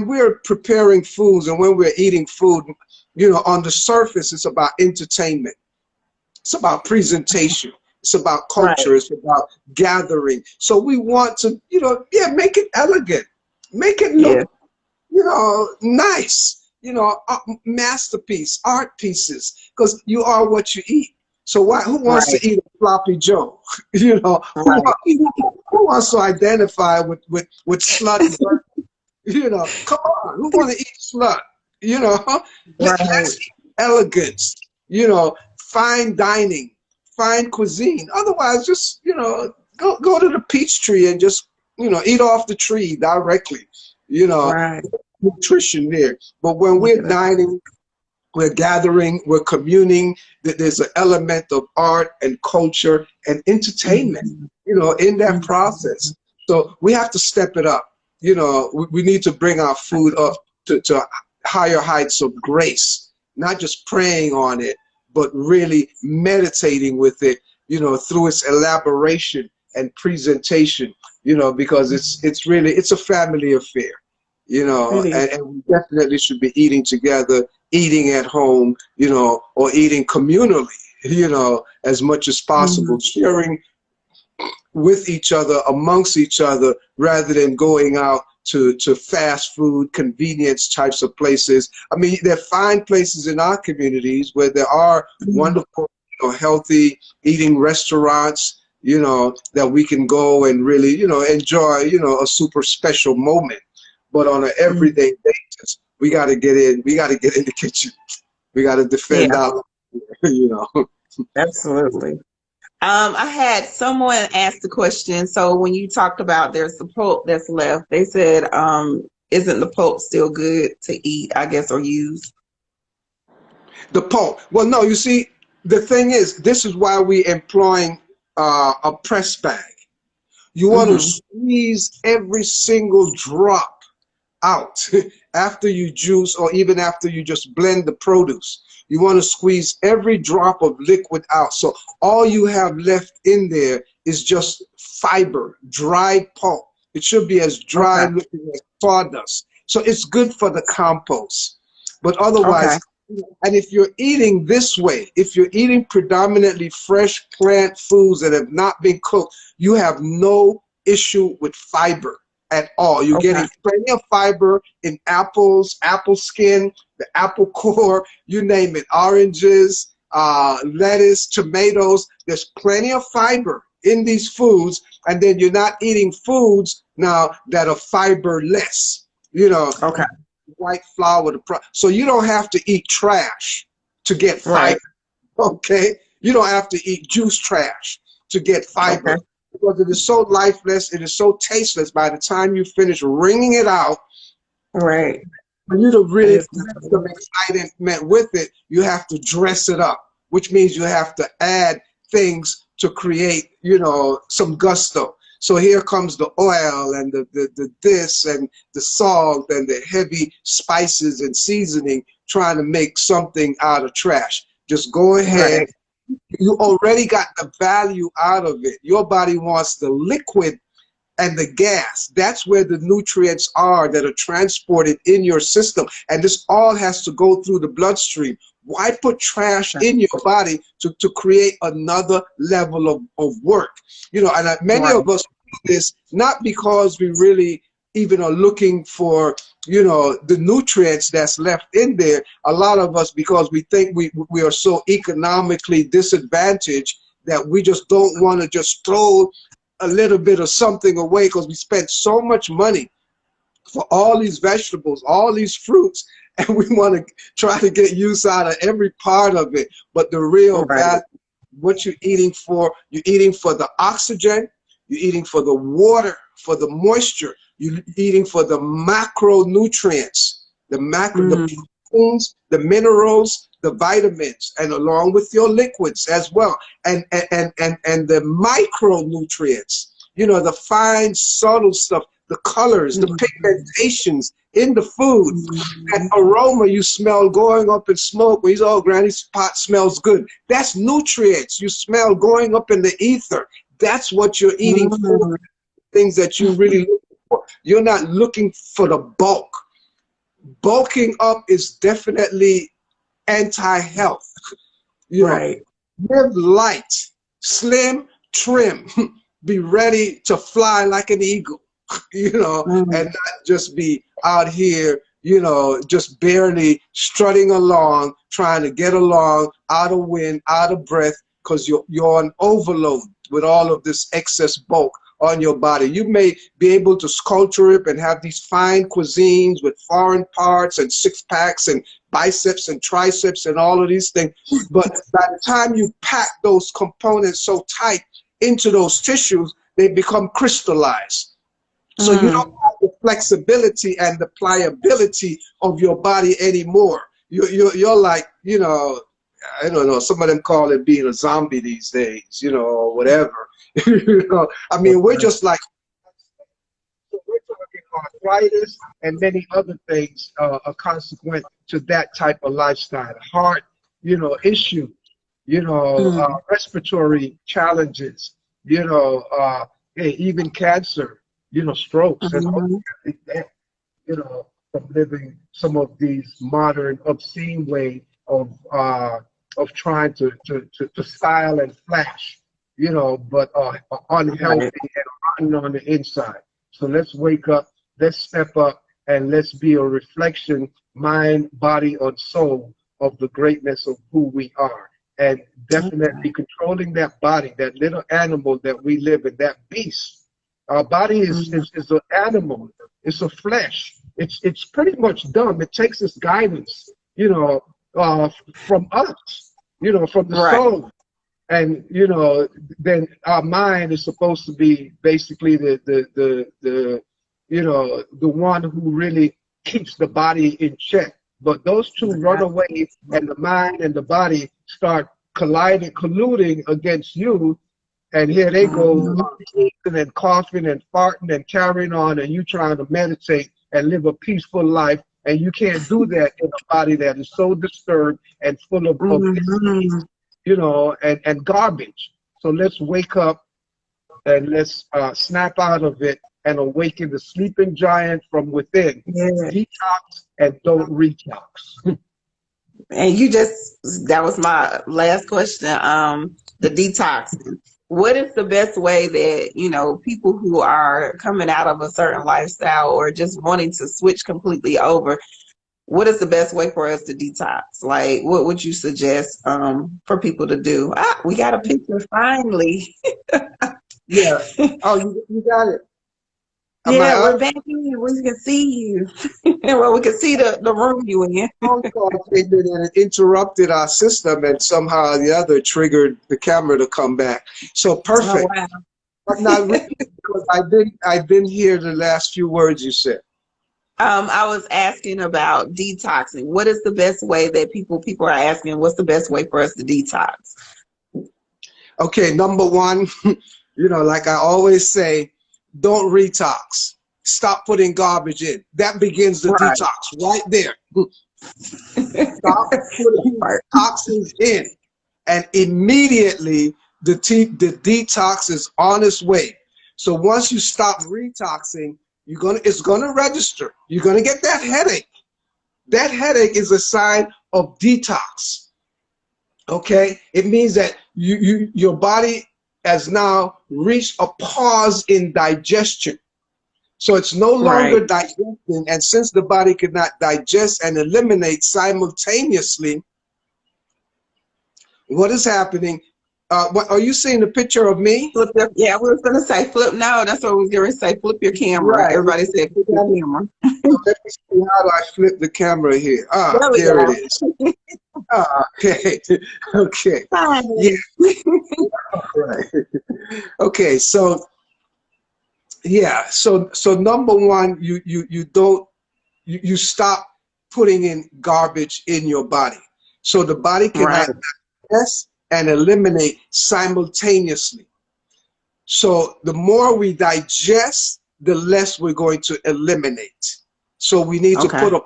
we're preparing foods and when we're eating food, you know, on the surface it's about entertainment. It's about presentation. It's about Right. culture. It's about gathering. So we want to, you know, yeah, make it elegant. Make it Yeah. look, you know, nice, you know, masterpiece, art pieces, because you are what you eat. So who wants Right. to eat a sloppy Joe? You know, Right. who wants to identify with slut? You know, come on, who want to eat slut? You know, Right. let's eat elegance. You know, fine dining, fine cuisine. Otherwise, just, you know, go to the peach tree and just, you know, eat off the tree directly. You know, Right. nutrition there. But when Look we're at that. dining, we're gathering, we're communing, that there's an element of art and culture and entertainment, Mhm. you know, in that Mhm. process. So we have to step it up. You know, we need to bring our food up to higher heights of grace, not just praying on it, but really meditating with it, you know, through its elaboration and presentation, you know, because it's really, it's a family affair, you know, It is. and we definitely should be eating together, eating at home, you know, or eating communally, you know, as much as Mhm. possible, sharing with each other, amongst each other, rather than going out to fast food, convenience types of places. I mean, there are fine places in our communities where there are wonderful, healthy eating restaurants, that we can go and really, enjoy, a super special moment. But on an everyday basis, we got to get in. We got to get in the kitchen. We got to defend Yeah, our, you know. absolutely. I had someone ask the question. So when you talked about there's the pulp that's left, they said, isn't the pulp still good to eat, I guess, or use? The pulp. Well, no, you see, the thing is, this is why we employing a press bag. You want to Mm-hmm. squeeze every single drop out after you juice or even after you just blend the produce. You want to squeeze every drop of liquid out. So all you have left in there is just fiber, dried pulp. It should be as dry Okay. looking as sawdust. So it's good for the compost. But Okay. otherwise, and if you're eating this way, if you're eating predominantly fresh plant foods that have not been cooked, you have no issue with fiber at all. You're Okay. getting plenty of fiber in apples, apple skin, the apple core, you name it, oranges, lettuce, tomatoes. There's plenty of fiber in these foods, and then you're not eating foods now that are fiberless. Okay. White flour. So you don't have to eat trash to get Right. fiber. Okay, you don't have to eat juice trash to get Okay. fiber because it is so lifeless. It is so tasteless. By the time you finish wringing it out, Right. for you to It really is. have some excitement with it, you have to dress it up, which means you have to add things to create, some gusto. So here comes the oil and the this and the salt and the heavy spices and seasoning, trying to make something out of trash. Just go ahead. Right. You already got the value out of it. Your body wants the liquid and the gas. That's where the nutrients are that are transported in your system. And this all has to go through the bloodstream. Why put trash in your body to create another level of work? And many Right. of us do this not because we really even are looking for, the nutrients that's left in there. A lot of us, because we think we are so economically disadvantaged that we just don't want to just throw a little bit of something away because we spent so much money for all these vegetables, all these fruits, and we want to try to get use out of every part of it. But the real Right. value, what you're eating for the oxygen, you're eating for the water, for the moisture, you're eating for the macronutrients, the Mm. proteins, the minerals, the vitamins, and along with your liquids as well, and the micronutrients, the fine subtle stuff, the colors, the pigmentations in the food, that Mm. aroma you smell going up in smoke when you say, oh, granny's pot smells good. That's nutrients you smell going up in the ether. That's what you're eating for, Mm. things that you really look for. You're not looking for the bulk. Bulking up is definitely anti-health. You know, Right. live light, slim, trim, be ready to fly like an eagle, and Mm. not just be out here, just barely strutting along, trying to get along, out of wind, out of breath, because you're on overload with all of this excess bulk on your body. You may be able to sculpture it and have these fine cuisines with foreign parts and six packs and biceps and triceps and all of these things. But by the time you pack those components so tight into those tissues, they become crystallized. So you don't Mm. have the flexibility and the pliability of your body anymore. You're like, I don't know, some of them call it being a zombie these days, or whatever. I mean, we're just like, we're talking arthritis and many other things are consequent to that type of lifestyle. Heart, issues, Mm. respiratory challenges, hey, even cancer, strokes and all Mhm. that, from living some of these modern, obscene way of trying to style and flash. you know, but are unhealthy Right. and rotten on the inside. So let's wake up, let's step up, and let's be a reflection, mind, body, and soul of the greatness of who we are. And definitely controlling that body, that little animal that we live in, that beast. Our body is an animal. It's a flesh. It's pretty much dumb. It takes its guidance, you know, from us, you know, from the Right. soul. And you know, then our mind is supposed to be basically the you know, the one who really keeps the body in check. But those two run away, and the mind and the body start colluding against you. And here they go, Mhm. sneezing and coughing and farting and carrying on, and you trying to meditate and live a peaceful life, and you can't do that in a body that is so disturbed and full of Mhm. you know, and garbage. So let's wake up and let's snap out of it and awaken the sleeping giant from within. Yeah. Detox and don't retox. And you just, that was my last question. The detoxing. What is the best way that, you know, people who are coming out of a certain lifestyle or just wanting to switch completely over, what is the best way for us to detox? Like, what would you suggest for people to do? Ah, we got a picture finally. Yeah. Oh, you got it. Am I Yeah, we're up? back in. We can see you. Well, we can see the room you in. Phone call came in and it interrupted our system, and somehow or the other triggered the camera to come back. So Oh, perfect. wow. But now repeat, because I didn't hear the last few words you said. I was asking about detoxing. What is the best way that people are asking? What's the best way for us to detox? Okay, number one, you know, like I always say, don't retox. Stop putting garbage in. That begins the Right. detox right there. Stop putting Right. toxins in, and immediately the detox is on its way. So once you stop retoxing, it's gonna register. You're gonna get that headache. That headache is a sign of detox. Okay, it means that your body has now reached a pause in digestion. So it's no Right. longer digesting, and since the body cannot digest and eliminate simultaneously, what is happening? What are you seeing a picture of me? Yeah, we were gonna say flip. No, that's what we were gonna say. Flip your camera. Right. Everybody said flip your camera. Let me see how do I flip the camera here. Ah, There we there it go. is. Ah, okay. Okay. Yeah. Finally. Right. Okay. So yeah. So number one, you don't you stop putting in garbage in your body. So the body Right. cannot digest and eliminate simultaneously. So the more we digest, the less we're going to eliminate. So we need to Okay. put a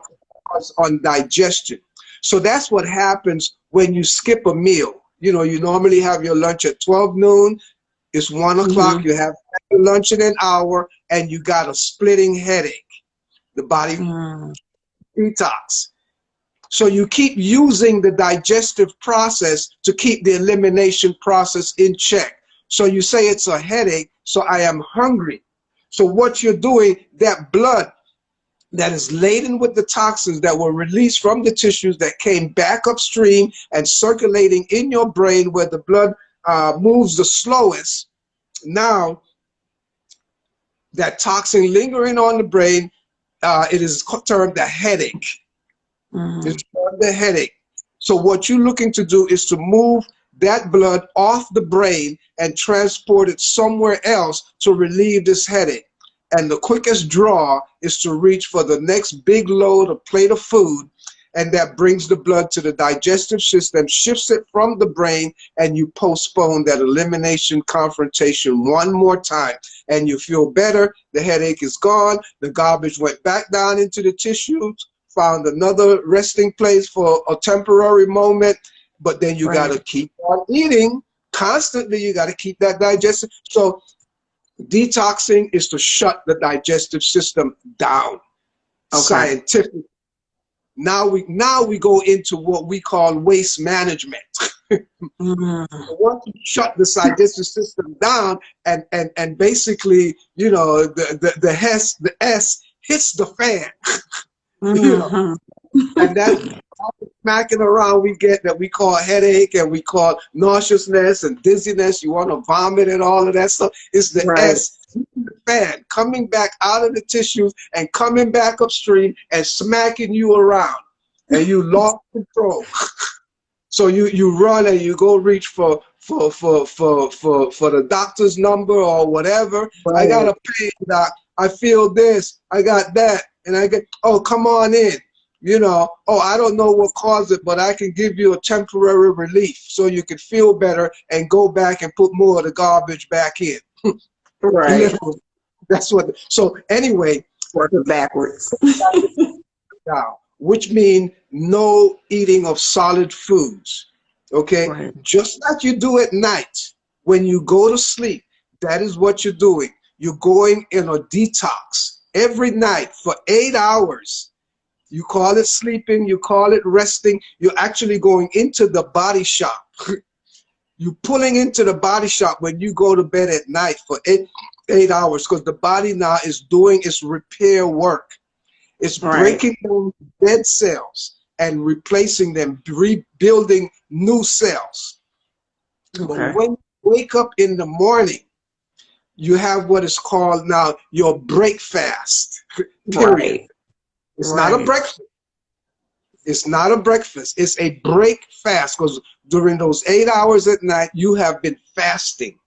pause on digestion. So that's what happens when you skip a meal. You know, you normally have your lunch at 12 noon. It's 1 o'clock. Mm-hmm. You have your lunch in an hour, and you got a splitting headache. The body Mm. detox. So you keep using the digestive process to keep the elimination process in check. So you say it's a headache, so I am hungry. So what you're doing, that blood that is laden with the toxins that were released from the tissues that came back upstream and circulating in your brain where the blood moves the slowest. Now that toxin lingering on the brain, it is termed a headache. Mm. It's the headache. So what you're looking to do is to move that blood off the brain and transport it somewhere else to relieve this headache. And the quickest draw is to reach for the next big load or plate of food, and that brings the blood to the digestive system, shifts it from the brain, and you postpone that elimination confrontation one more time. And you feel better, the headache is gone, the garbage went back down into the tissues, found another resting place for a temporary moment, but then you got Right. to keep on eating constantly. You got to keep that digestion. So detoxing is to shut the digestive system down. Okay. Scientific. Now we go into what we call waste management. Once you shut the digestive system down, and basically, you know, the S hits the fan, you know, and that's all the smacking around we get that we call headache and we call nauseousness and dizziness. You want to vomit and all of that stuff. It's the Right. S hitting the fan, coming back out of the tissues and coming back upstream and smacking you around, and you lost control. So you run and you go reach for the doctor's number or whatever. I got a pain, doc. I feel this. I got that, and I get. Oh, come on in. You know. Oh, I don't know what caused it, but I can give you a temporary relief so you can feel better and go back and put more of the garbage back in. Right. That's what. So anyway, Working backwards. now, which mean no eating of solid foods. Okay? Right. Just like you do at night when you go to sleep, that is what you're doing. You're going in a detox every night for 8 hours. You call it sleeping, you call it resting. You're actually going into the body shop. You're pulling into the body shop when you go to bed at night for 8 hours, because the body now is doing its repair work. It's breaking down dead cells and replacing them, rebuilding new cells. Okay. But when you wake up in the morning, you have what is called now your break fast. Period. Right. It's not a breakfast. It's not a breakfast. It's a break fast, because during those 8 hours at night, you have been fasting.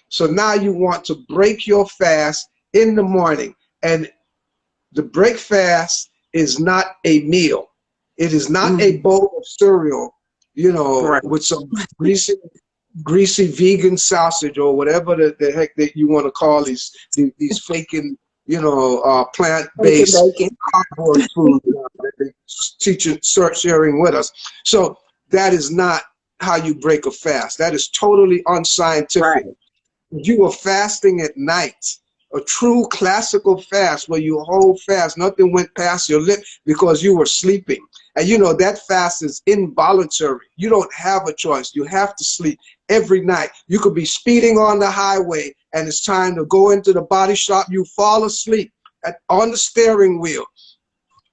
So now you want to break your fast in the morning. And the break fast is not a meal. It is not a bowl of cereal, you know, with some greasy vegan sausage or whatever the heck that you want to call these faking, you know, plant-based cardboard food that they teaching, sharing with us. So that is not how you break a fast. That is totally unscientific. Right. You are fasting at night. A true classical fast where you hold fast, nothing went past your lip because you were sleeping. And you know, that fast is involuntary. You don't have a choice. You have to sleep every night. You could be speeding on the highway and it's time to go into the body shop. You fall asleep on the steering wheel.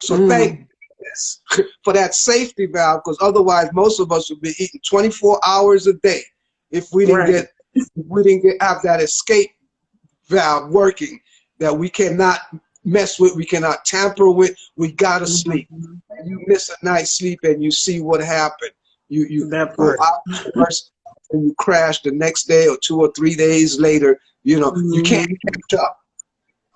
So thank goodness for that safety valve, because otherwise most of us would be eating 24 hours a day if we didn't have that escape valve working that we cannot mess with, we cannot tamper with. We gotta sleep. And you miss a night's sleep and you see what happened. You go out first and you crash the next day or 2 or 3 days later. You know, you can't catch up.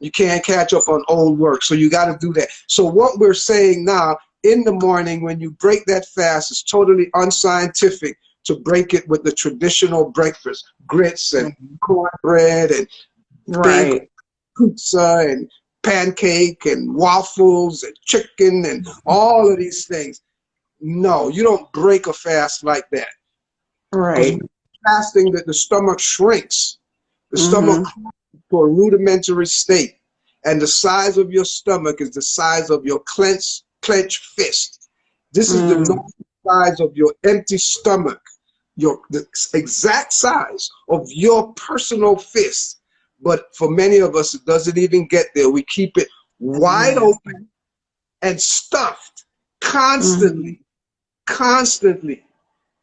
You can't catch up on old work. So you got to do that. So what we're saying now, in the morning when you break that fast, is totally unscientific to break it with the traditional breakfast, grits and cornbread and baked pizza and pancake and waffles and chicken and all of these things. No, you don't break a fast like that. Right. Fasting, that the stomach shrinks. The stomach for a rudimentary state. And the size of your stomach is the size of your clenched fist. This is the normal size of your empty stomach. The exact size of your personal fist. But for many of us, it doesn't even get there. We keep it wide open and stuffed constantly.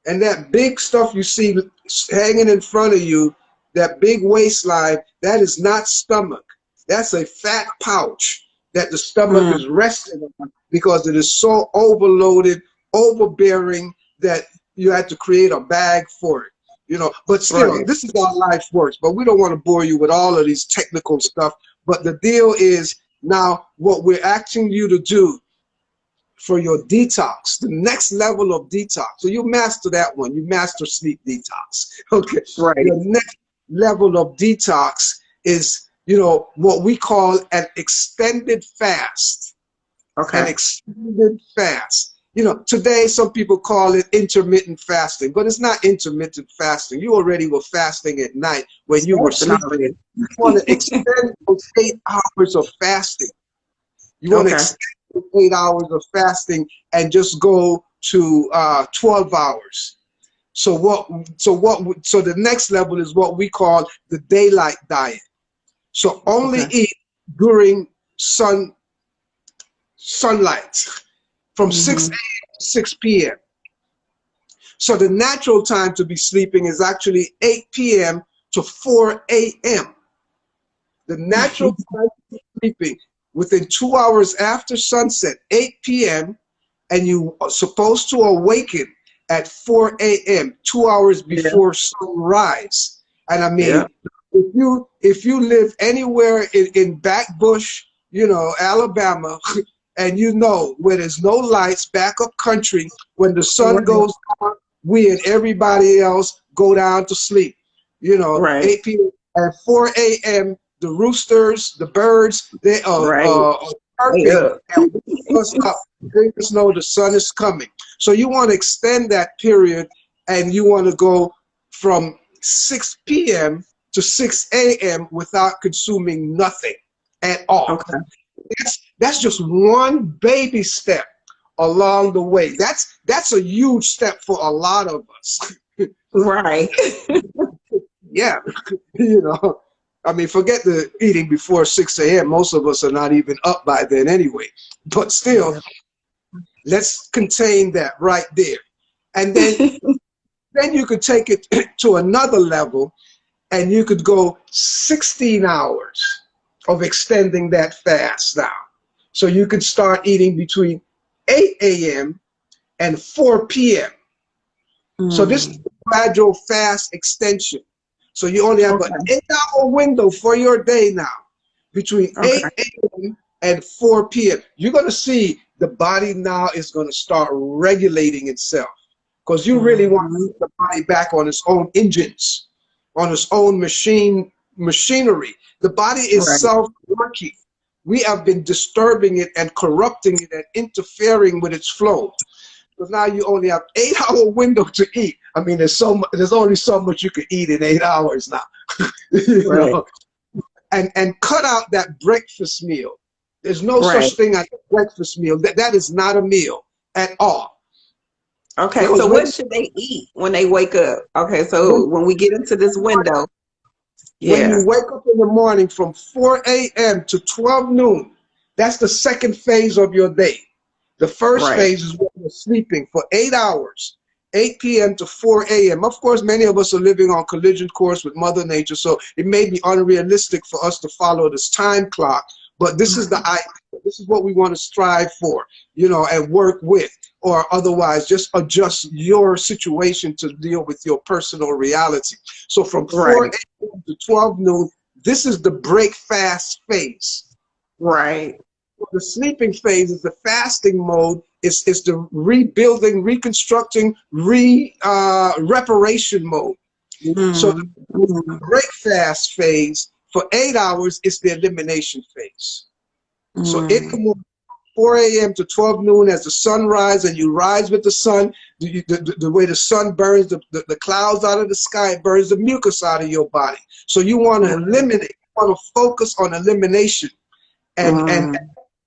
And that big stuff you see hanging in front of you, that big waistline, that is not stomach. That's a fat pouch that the stomach is resting on, because it is so overloaded, overbearing, that you have to create a bag for it. You know, but still, this is how life works. But we don't want to bore you with all of these technical stuff. But the deal is, now what we're asking you to do for your detox, the next level of detox. So you master that one. You master sleep detox. Okay. Your next level of detox is, you know, what we call an extended fast. An extended fast. You know, today some people call it intermittent fasting, but it's not intermittent fasting. You already were fasting at night when you were sleeping. You want to extend those 8 hours of fasting. You want to extend those 8 hours of fasting and just go to 12 hours. So the next level is what we call the daylight diet. So only Okay. eat during sunlight from 6 Mm-hmm. a.m. to 6 p.m. So the natural time to be sleeping is actually 8 p.m. to 4 a.m. The natural time to be sleeping within 2 hours after sunset, 8 p.m., and you are supposed to awaken at 4 a.m., 2 hours Yeah. before sunrise. And I Yeah. mean, if you live anywhere in Backbush, Alabama, and where there's no lights, backup country, when the sun Right. goes down, we and everybody else go down to sleep. Right. 8 p.m. and 4 a.m. The roosters, the birds, they Right. are Stay chirping up. and wake us up, letting us know the sun is coming. So you want to extend that period, and you want to go from 6 p.m. to 6 a.m. without consuming nothing at all. Okay. That's just one baby step along the way. That's a huge step for a lot of us. Right. Yeah, I mean, forget the eating before 6 a.m. Most of us are not even up by then anyway. But still, Yeah. let's contain that right there. And then you could take it to another level, and you could go 16 hours of extending that fast now. So you could start eating between 8 a.m. and 4 p.m. So this is Mm. a gradual fast extension. So you only have an Okay. 8-hour window for your day now, between Okay. 8 a.m. and 4 p.m. You're going to see the body now is going to start regulating itself, because you really want to Mhm. put the body back on its own engines, on its own machinery. The body is Right. self-working. We have been disturbing it and corrupting it and interfering with its flow. Because now you only have 8-hour window to eat. I mean, there's only so much you can eat in 8 hours now. you Right. know, and cut out that breakfast meal. There's no Right. such thing as a breakfast meal. That is not a meal at all. Okay. So Because what should they eat when they wake up? Okay. So when when we get into this window, when you yeah. wake up in the morning from 4 a.m. to 12 noon, that's the second phase of your day. The first Right. phase is when you're sleeping for 8 hours, 8 p.m. to 4 a.m. Of course, many of us are living on collision course with Mother Nature, so it may be unrealistic for us to follow this time clock, but this is the idea. This is what we want to strive for, and work with, or otherwise just adjust your situation to deal with your personal reality. So from 4 Right. a.m. to 12 noon, this is the break fast phase. Right. The sleeping phase is the fasting mode. It's the rebuilding, reconstructing, reparation mode. So Mm. the Mm. break fast phase for 8 hours is the elimination phase. So in the Mm. morning, 4 a.m. to 12 noon, as the sun rises and you rise with the sun, the way the sun burns the clouds out of the sky, it burns the mucus out of your body. So you want to Right. eliminate, you want to focus on elimination and Mm.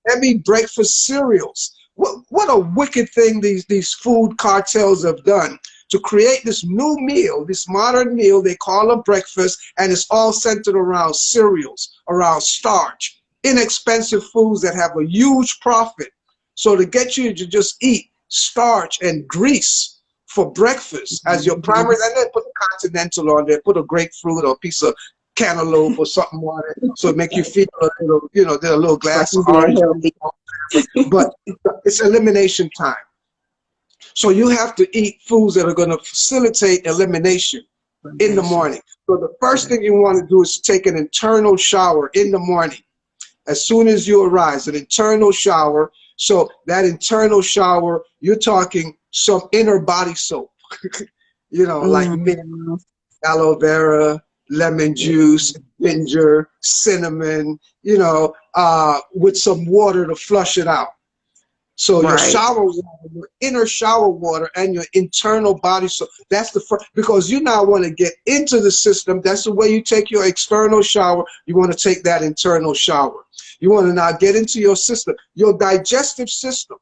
heavy breakfast cereals. What a wicked thing these food cartels have done to create this new meal, this modern meal they call a breakfast, and it's all centered around cereals, around starch, inexpensive foods that have a huge profit. So to get you to just eat starch and grease for breakfast as your Mhm. primary, and then put a continental on there, put a grapefruit or a piece of cantaloupe or something on it, so it make you feel a little, then a little Like glass of you being orange. healthy. But it's elimination time. So you have to eat foods that are going to facilitate elimination in the Elimination. morning. So the first thing you want to do is take an internal shower in the morning. As soon as you arise, an internal shower. So that internal shower, you're talking some inner body soap, like mint, Mm. aloe vera, lemon juice, ginger, cinnamon, with some water to flush it out. So your Right. shower water, your inner shower water, and your internal body. So that's the first, because you now want to get into the system. That's the way you take your external shower. You want to take that internal shower. You want to now get into your system, your digestive system.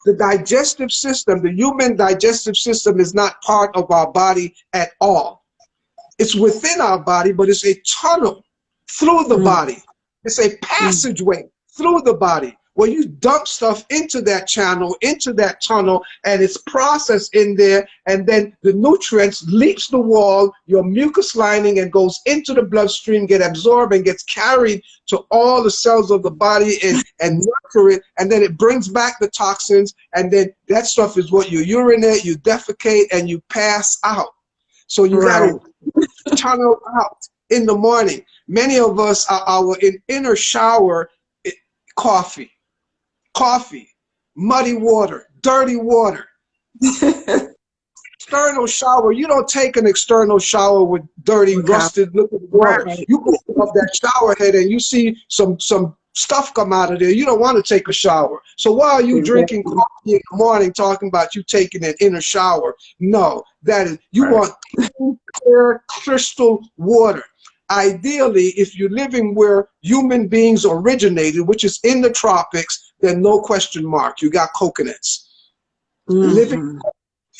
The digestive system, the human digestive system, is not part of our body at all. It's within our body, but it's a tunnel through the body. It's a passageway through the body where you dump stuff into that channel, into that tunnel, and it's processed in there, and then the nutrients leaps the wall, your mucus lining, and goes into the bloodstream, get absorbed and gets carried to all the cells of the body and nurture it, and then it brings back the toxins, and then that stuff is what you urinate, you defecate, and you pass out. So you gotta tunnel out in the morning. Many of us are our inner shower, coffee, muddy water, dirty water. External shower, you don't take an external shower with dirty, rusted looking water. You open up that shower head and you see some stuff come out of there. You don't want to take a shower. So why are you drinking coffee in the morning talking about you taking an inner shower? No, that is, you want clear, crystal water. Ideally, if you're living where human beings originated, which is in the tropics, then no question mark, you got coconuts. Living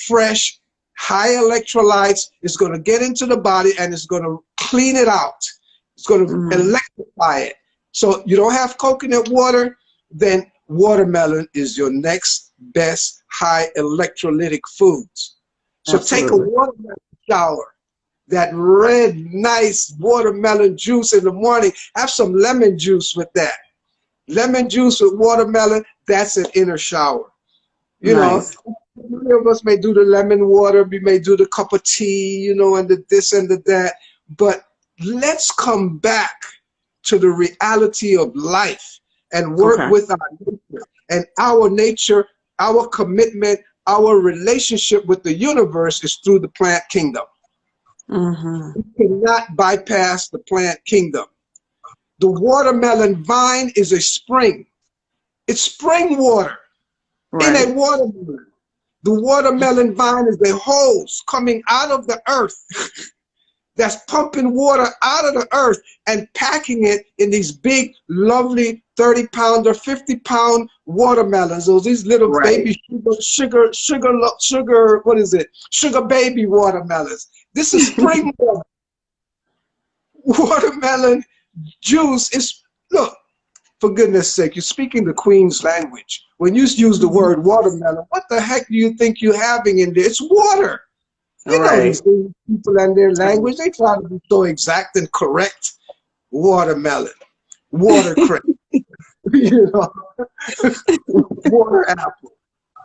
fresh, high electrolytes is going to get into the body and it's going to clean it out. It's going to electrify it. So you don't have coconut water, then watermelon is your next best high electrolytic foods. So take a watermelon shower. That red, nice watermelon juice in the morning. Have some lemon juice with that. Lemon juice with watermelon, that's an inner shower. You know, many of us may do the lemon water, we may do the cup of tea, you know, and the this and the that. But let's come back to the reality of life and work with our nature. And our nature, our commitment, our relationship with the universe is through the plant kingdom. We cannot bypass the plant kingdom. The watermelon vine is a spring. It's spring water in a watermelon. The watermelon vine is a hose coming out of the earth that's pumping water out of the earth and packing it in these big, lovely 30-pound or 50-pound watermelons. Those these little baby sugar, what is it? Sugar baby watermelons. This is spring water. Watermelon juice is, look, for goodness sake, you're speaking the Queen's language. When you use the word watermelon, what the heck do you think you're having in there? It's water. You know these people and their language, they try to be so exact and correct. Watermelon, water crepe, you know, water apple.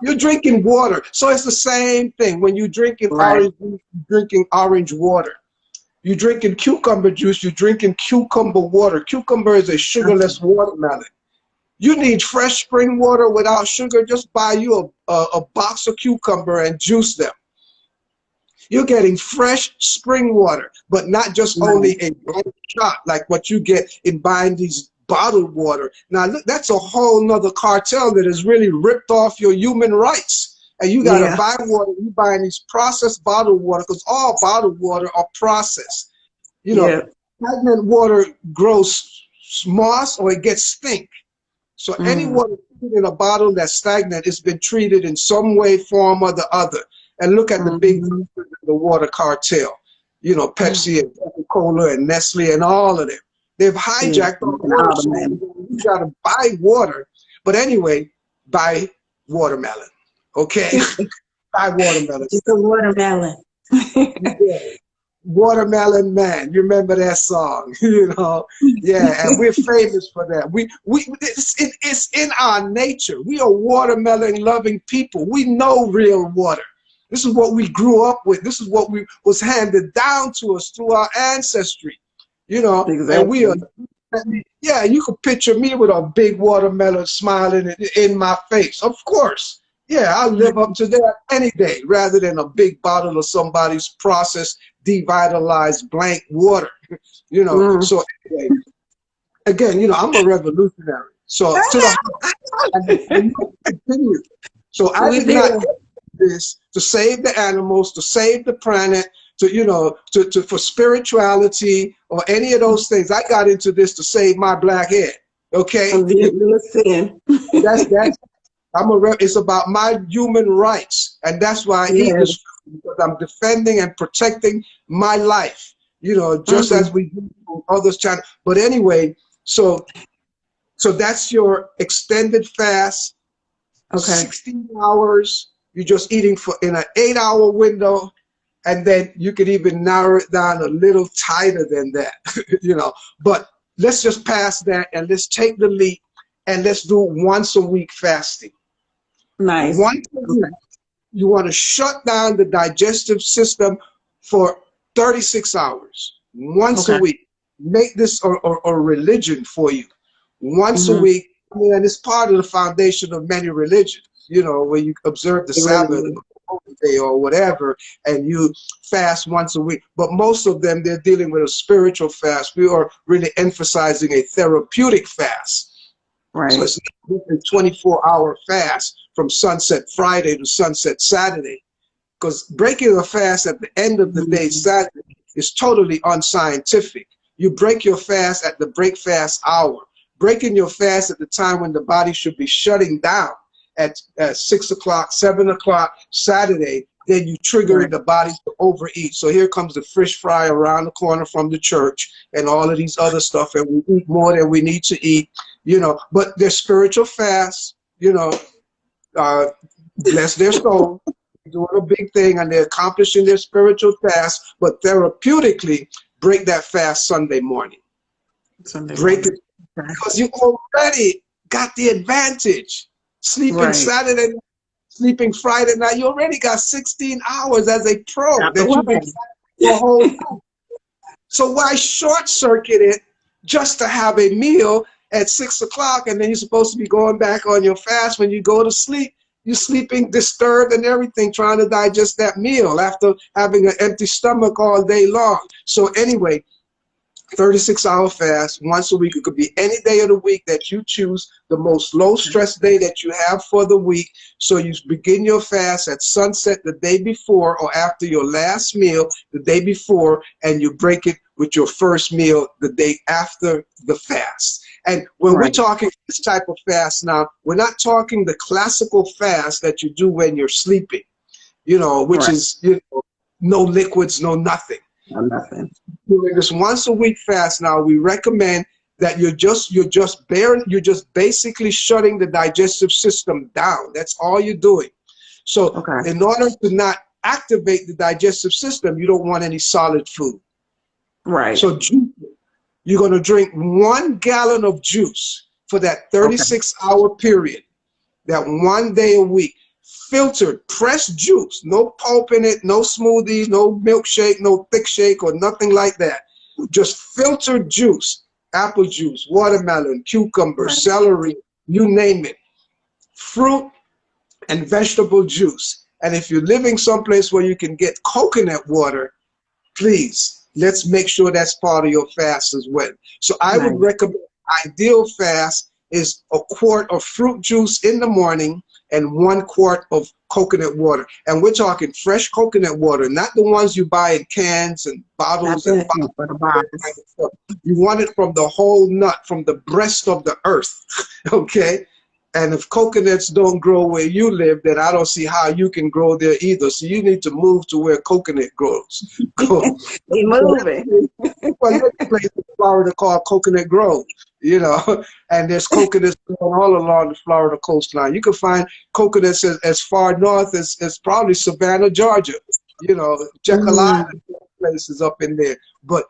You're drinking water. So it's the same thing. When you're drinking orange juice, you're drinking orange water. You're drinking cucumber juice, you're drinking cucumber water. Cucumber is a sugarless watermelon. You need fresh spring water without sugar, just buy you a box of cucumber and juice them. You're getting fresh spring water, but not just only a blank shot like what you get in buying these bottled water. Now, look, that's a whole nother cartel that has really ripped off your human rights. And you got to buy water, you buying these processed bottled water, because all bottled water are processed. You know, stagnant water grows moss or it gets stink. So any water in a bottle that's stagnant, it's been treated in some way, form, or the other. And look at the big, the water cartel. You know, Pepsi and Coca-Cola and Nestle and all of them. They've hijacked all the water. So you got to buy water. But anyway, buy watermelon. Okay? Buy watermelon. It's a watermelon. Watermelon Man. You remember that song? You know? Yeah, and we're famous for that. It's in our nature. We are watermelon loving people. We know real water. This is what we grew up with. This is what was handed down to us through our ancestry. You know, and we are, yeah, you could picture me with a big watermelon smiling in my face. Of course. Yeah, I live up to that any day rather than a big bottle of somebody's processed, devitalized blank water. You know, so anyway, again, you know, I'm a revolutionary. So to the continue. So I did not this to save the animals, to save the planet, to, you know, for spirituality or any of those things. I got into this to save my black head. Okay, It's about my human rights, and that's why I eat Yes. this, because I'm defending and protecting my life. You know, just Mm-hmm. as we do from others China. But anyway, so that's your extended fast. Okay. 16 hours. You're just eating for in an 8-hour window, and then you could even narrow it down a little tighter than that. You know. But let's just pass that and let's take the leap and let's do once a week fasting. Nice. Once a week, Okay. you want to shut down the digestive system for 36 hours. Once a Okay. week. Make this a religion for you. Once a Mm-hmm. week. I mean, and it's part of the foundation of many religions, you know, where you observe the It really Sabbath is. or holy day or whatever, and you fast once a week. But most of them, they're dealing with a spiritual fast. We are really emphasizing a therapeutic fast. So Right. it's not a 24-hour fast from sunset Friday to sunset Saturday, because breaking a fast at the end of the day, Mm-hmm. Saturday, is totally unscientific. You break your fast at the break fast hour, breaking your fast at the time when the body should be shutting down at 6 o'clock, 7 o'clock Saturday, then you trigger Right. the body to overeat. So here comes the fish fry around the corner from the church and all of these other stuff, and we eat more than we need to eat, you know. But their spiritual fast, you know, uh, bless their soul, doing a big thing, and they're accomplishing their spiritual fast, but therapeutically break that fast Sunday morning. Sunday Break it, morning. Okay. because you already got the advantage. Sleeping Right. Saturday, sleeping Friday night, you already got 16 hours as a pro Out the that you've been way. fighting the whole time. So why short circuit it just to have a meal at 6 o'clock, and then you're supposed to be going back on your fast when you go to sleep? You're sleeping disturbed and everything, trying to digest that meal after having an empty stomach all day long. So anyway, 36-hour fast once a week. It could be any day of the week that you choose, the most low stress day that you have for the week. So you begin your fast at sunset the day before or after your last meal the day before, and you break it with your first meal the day after the fast. And when we're Right. talking this type of fast now, we're not talking the classical fast that you do when you're sleeping, you know, which Right. is, you know, no liquids, no nothing. Or nothing. Doing this once a week fast now, we recommend that you're just basically shutting the digestive system down. That's all you're doing. So Okay. in order to not activate the digestive system, you don't want any solid food. Right. So you're going to drink 1 gallon of juice for that Okay. 36-hour period, that 1 day a week. Filtered, pressed juice, no pulp in it, no smoothie, no milkshake, no thick shake, or nothing like that. Just filtered juice, apple juice, watermelon, cucumber, Right. celery, you name it. Fruit and vegetable juice. And if you're living someplace where you can get coconut water, please, let's make sure that's part of your fast as well. So I would Nice. recommend, ideal fast is a quart of fruit juice in the morning and 1 quart of coconut water. And we're talking fresh coconut water, not the ones you buy in cans and Not bottles and the for the that kind box. of stuff. You want it from the whole nut, from the breast of the earth, okay? And if coconuts don't grow where you live, then I don't see how you can grow there either. So you need to move to where coconut grows. Go. We moving. Well, there's a place in Florida called Coconut Grove, you know, and there's coconuts all along the Florida coastline. You can find coconuts as far north as probably Savannah, Georgia, you know, Jekyll Mm, Island, places up in there. But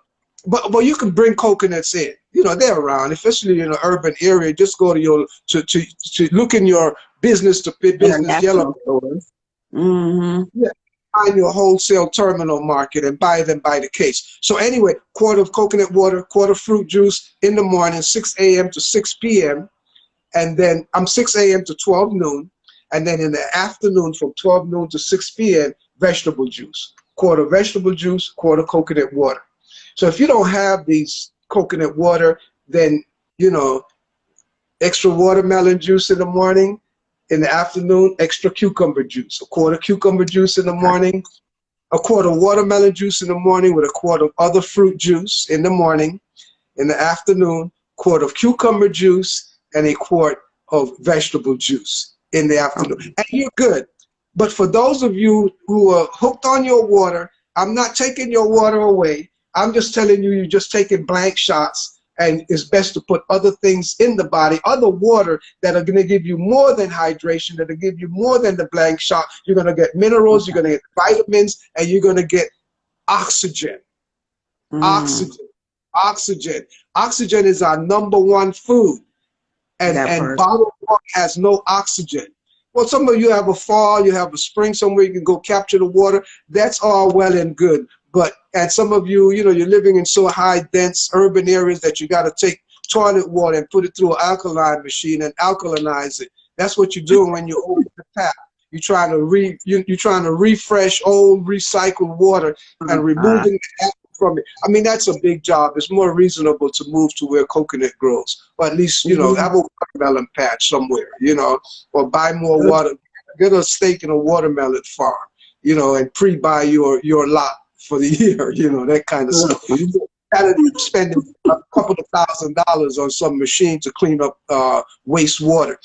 you can bring coconuts in. You know, they're around, especially in an urban area. Just go to your to look in your business to business yellow. international stores. Mm-hmm. Yeah, find your wholesale terminal market and buy them by the case. So anyway, quart of coconut water, quart of fruit juice in the morning, 6 a.m. to 6 p.m. And then I'm 6 a.m. to 12 noon. And then in the afternoon from 12 noon to 6 p.m., vegetable juice. Quart of vegetable juice, quart of coconut water. So if you don't have these coconut water, then, you know, extra watermelon juice in the morning. In the afternoon, extra cucumber juice. A quart of cucumber juice in the morning. A quart of watermelon juice in the morning with a quart of other fruit juice in the morning. In the afternoon, quart of cucumber juice and a quart of vegetable juice. in the afternoon, and you're good. But for those of you who are hooked on your water, I'm not taking your water away. I'm just telling you, you're just taking blank shots, and it's best to put other things in the body, other water that are going to give you more than hydration, that will give you more than the blank shot. You're going to get minerals, you're going to get vitamins, and you're going to get oxygen. Oxygen. Oxygen. Oxygen is our #1 food. And bottled water has no oxygen. Well, some of you have a fall, you have a spring somewhere you can go capture the water. That's all well and good. But and some of you, you know, you're living in so high dense urban areas that you got to take toilet water and put it through an alkaline machine and alkalinize it. That's what you're doing when you open the tap. You're trying to you're trying to refresh old recycled water and removing the alcohol from it. I mean, that's a big job. It's more reasonable to move to where coconut grows, or at least, you know, have a watermelon patch somewhere, you know, or buy more water. Get a stake in a watermelon farm, you know, and pre-buy your lot for the year, you know, that kind of stuff. Instead of spending a couple of $1,000s on some machine to clean up wastewater.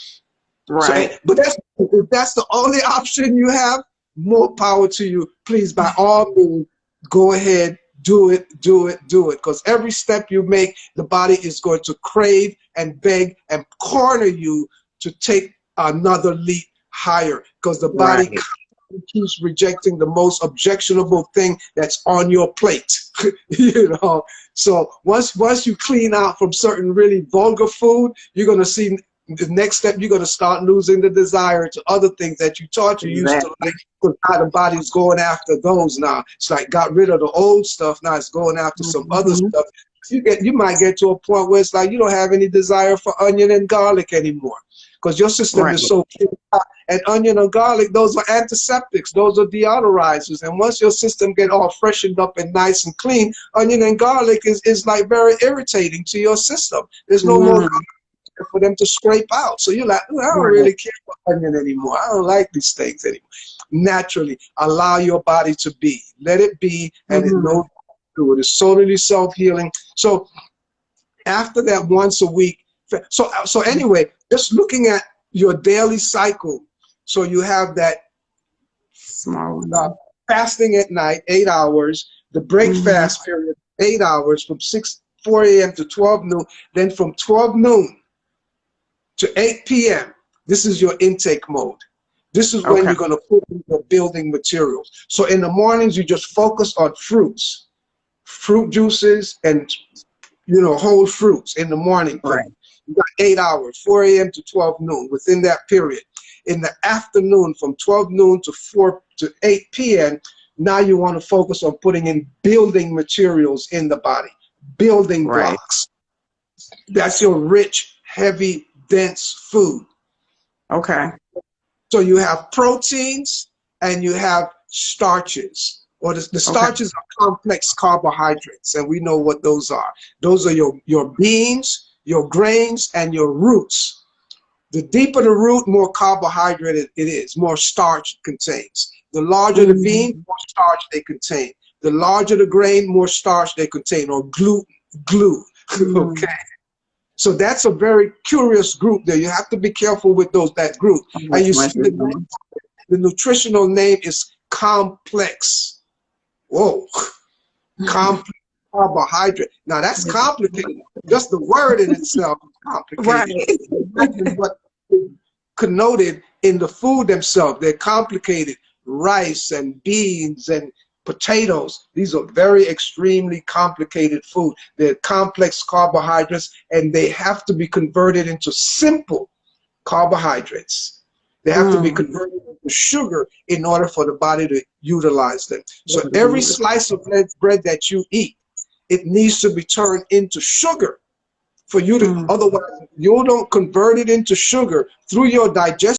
Right. So, but if that's the only option you have, more power to you. Please, by all means, go ahead, do it, do it, do it. Because every step you make, the body is going to crave and beg and corner you to take another leap higher. Because the body keeps rejecting the most objectionable thing that's on your plate. You know. So once you clean out from certain really vulgar food, you're going to see the next step, you're going to start losing the desire to other things that you thought you used to like, because now the body's going after those now. It's like got rid of the old stuff, now it's going after some other stuff. You might get to a point where it's like you don't have any desire for onion and garlic anymore because your system is so clean out. And onion and garlic, those are antiseptics, those are deodorizers. And once your system get all freshened up and nice and clean, onion and garlic is like very irritating to your system. There's no more for them to scrape out. So you're like, I don't really care about onion anymore. I don't like these things anymore. Naturally, allow your body to be. Let it be, and it knows it is totally self-healing. So after that once a week, so anyway, just looking at your daily cycle, so you have that fasting at night, 8 hours, the break fast period, 8 hours from 4 a.m. to 12 noon, then from 12 noon to 8 p.m. This is your intake mode. This is when you're going to put in your building materials. So in the mornings, you just focus on fruits, fruit juices, and, you know, whole fruits in the morning. You got 8 hours, 4 a.m. to 12 noon, within that period. In the afternoon, from 12 noon to 8 p.m., now you want to focus on putting in building materials in the body, building blocks. That's your rich, heavy, dense food. So you have proteins and you have starches, or the starches are complex carbohydrates, and we know what those are. Those are your beans, your grains, and your roots. The deeper the root, more carbohydrate it is, more starch it contains. The larger the bean, more starch they contain. The larger the grain, more starch they contain, or glue. So that's a very curious group there. You have to be careful with that group. And you see the nutritional name is complex. Whoa. Complex carbohydrate. Now that's complicated. Just the word in itself is complicated. What connoted in the food themselves, they're complicated. Rice and beans and potatoes, these are very extremely complicated food. They're complex carbohydrates, and they have to be converted into simple carbohydrates. They have to be converted into sugar in order for the body to utilize them. So every slice of bread that you eat, it needs to be turned into sugar for you to, otherwise, if you don't convert it into sugar through your digestion.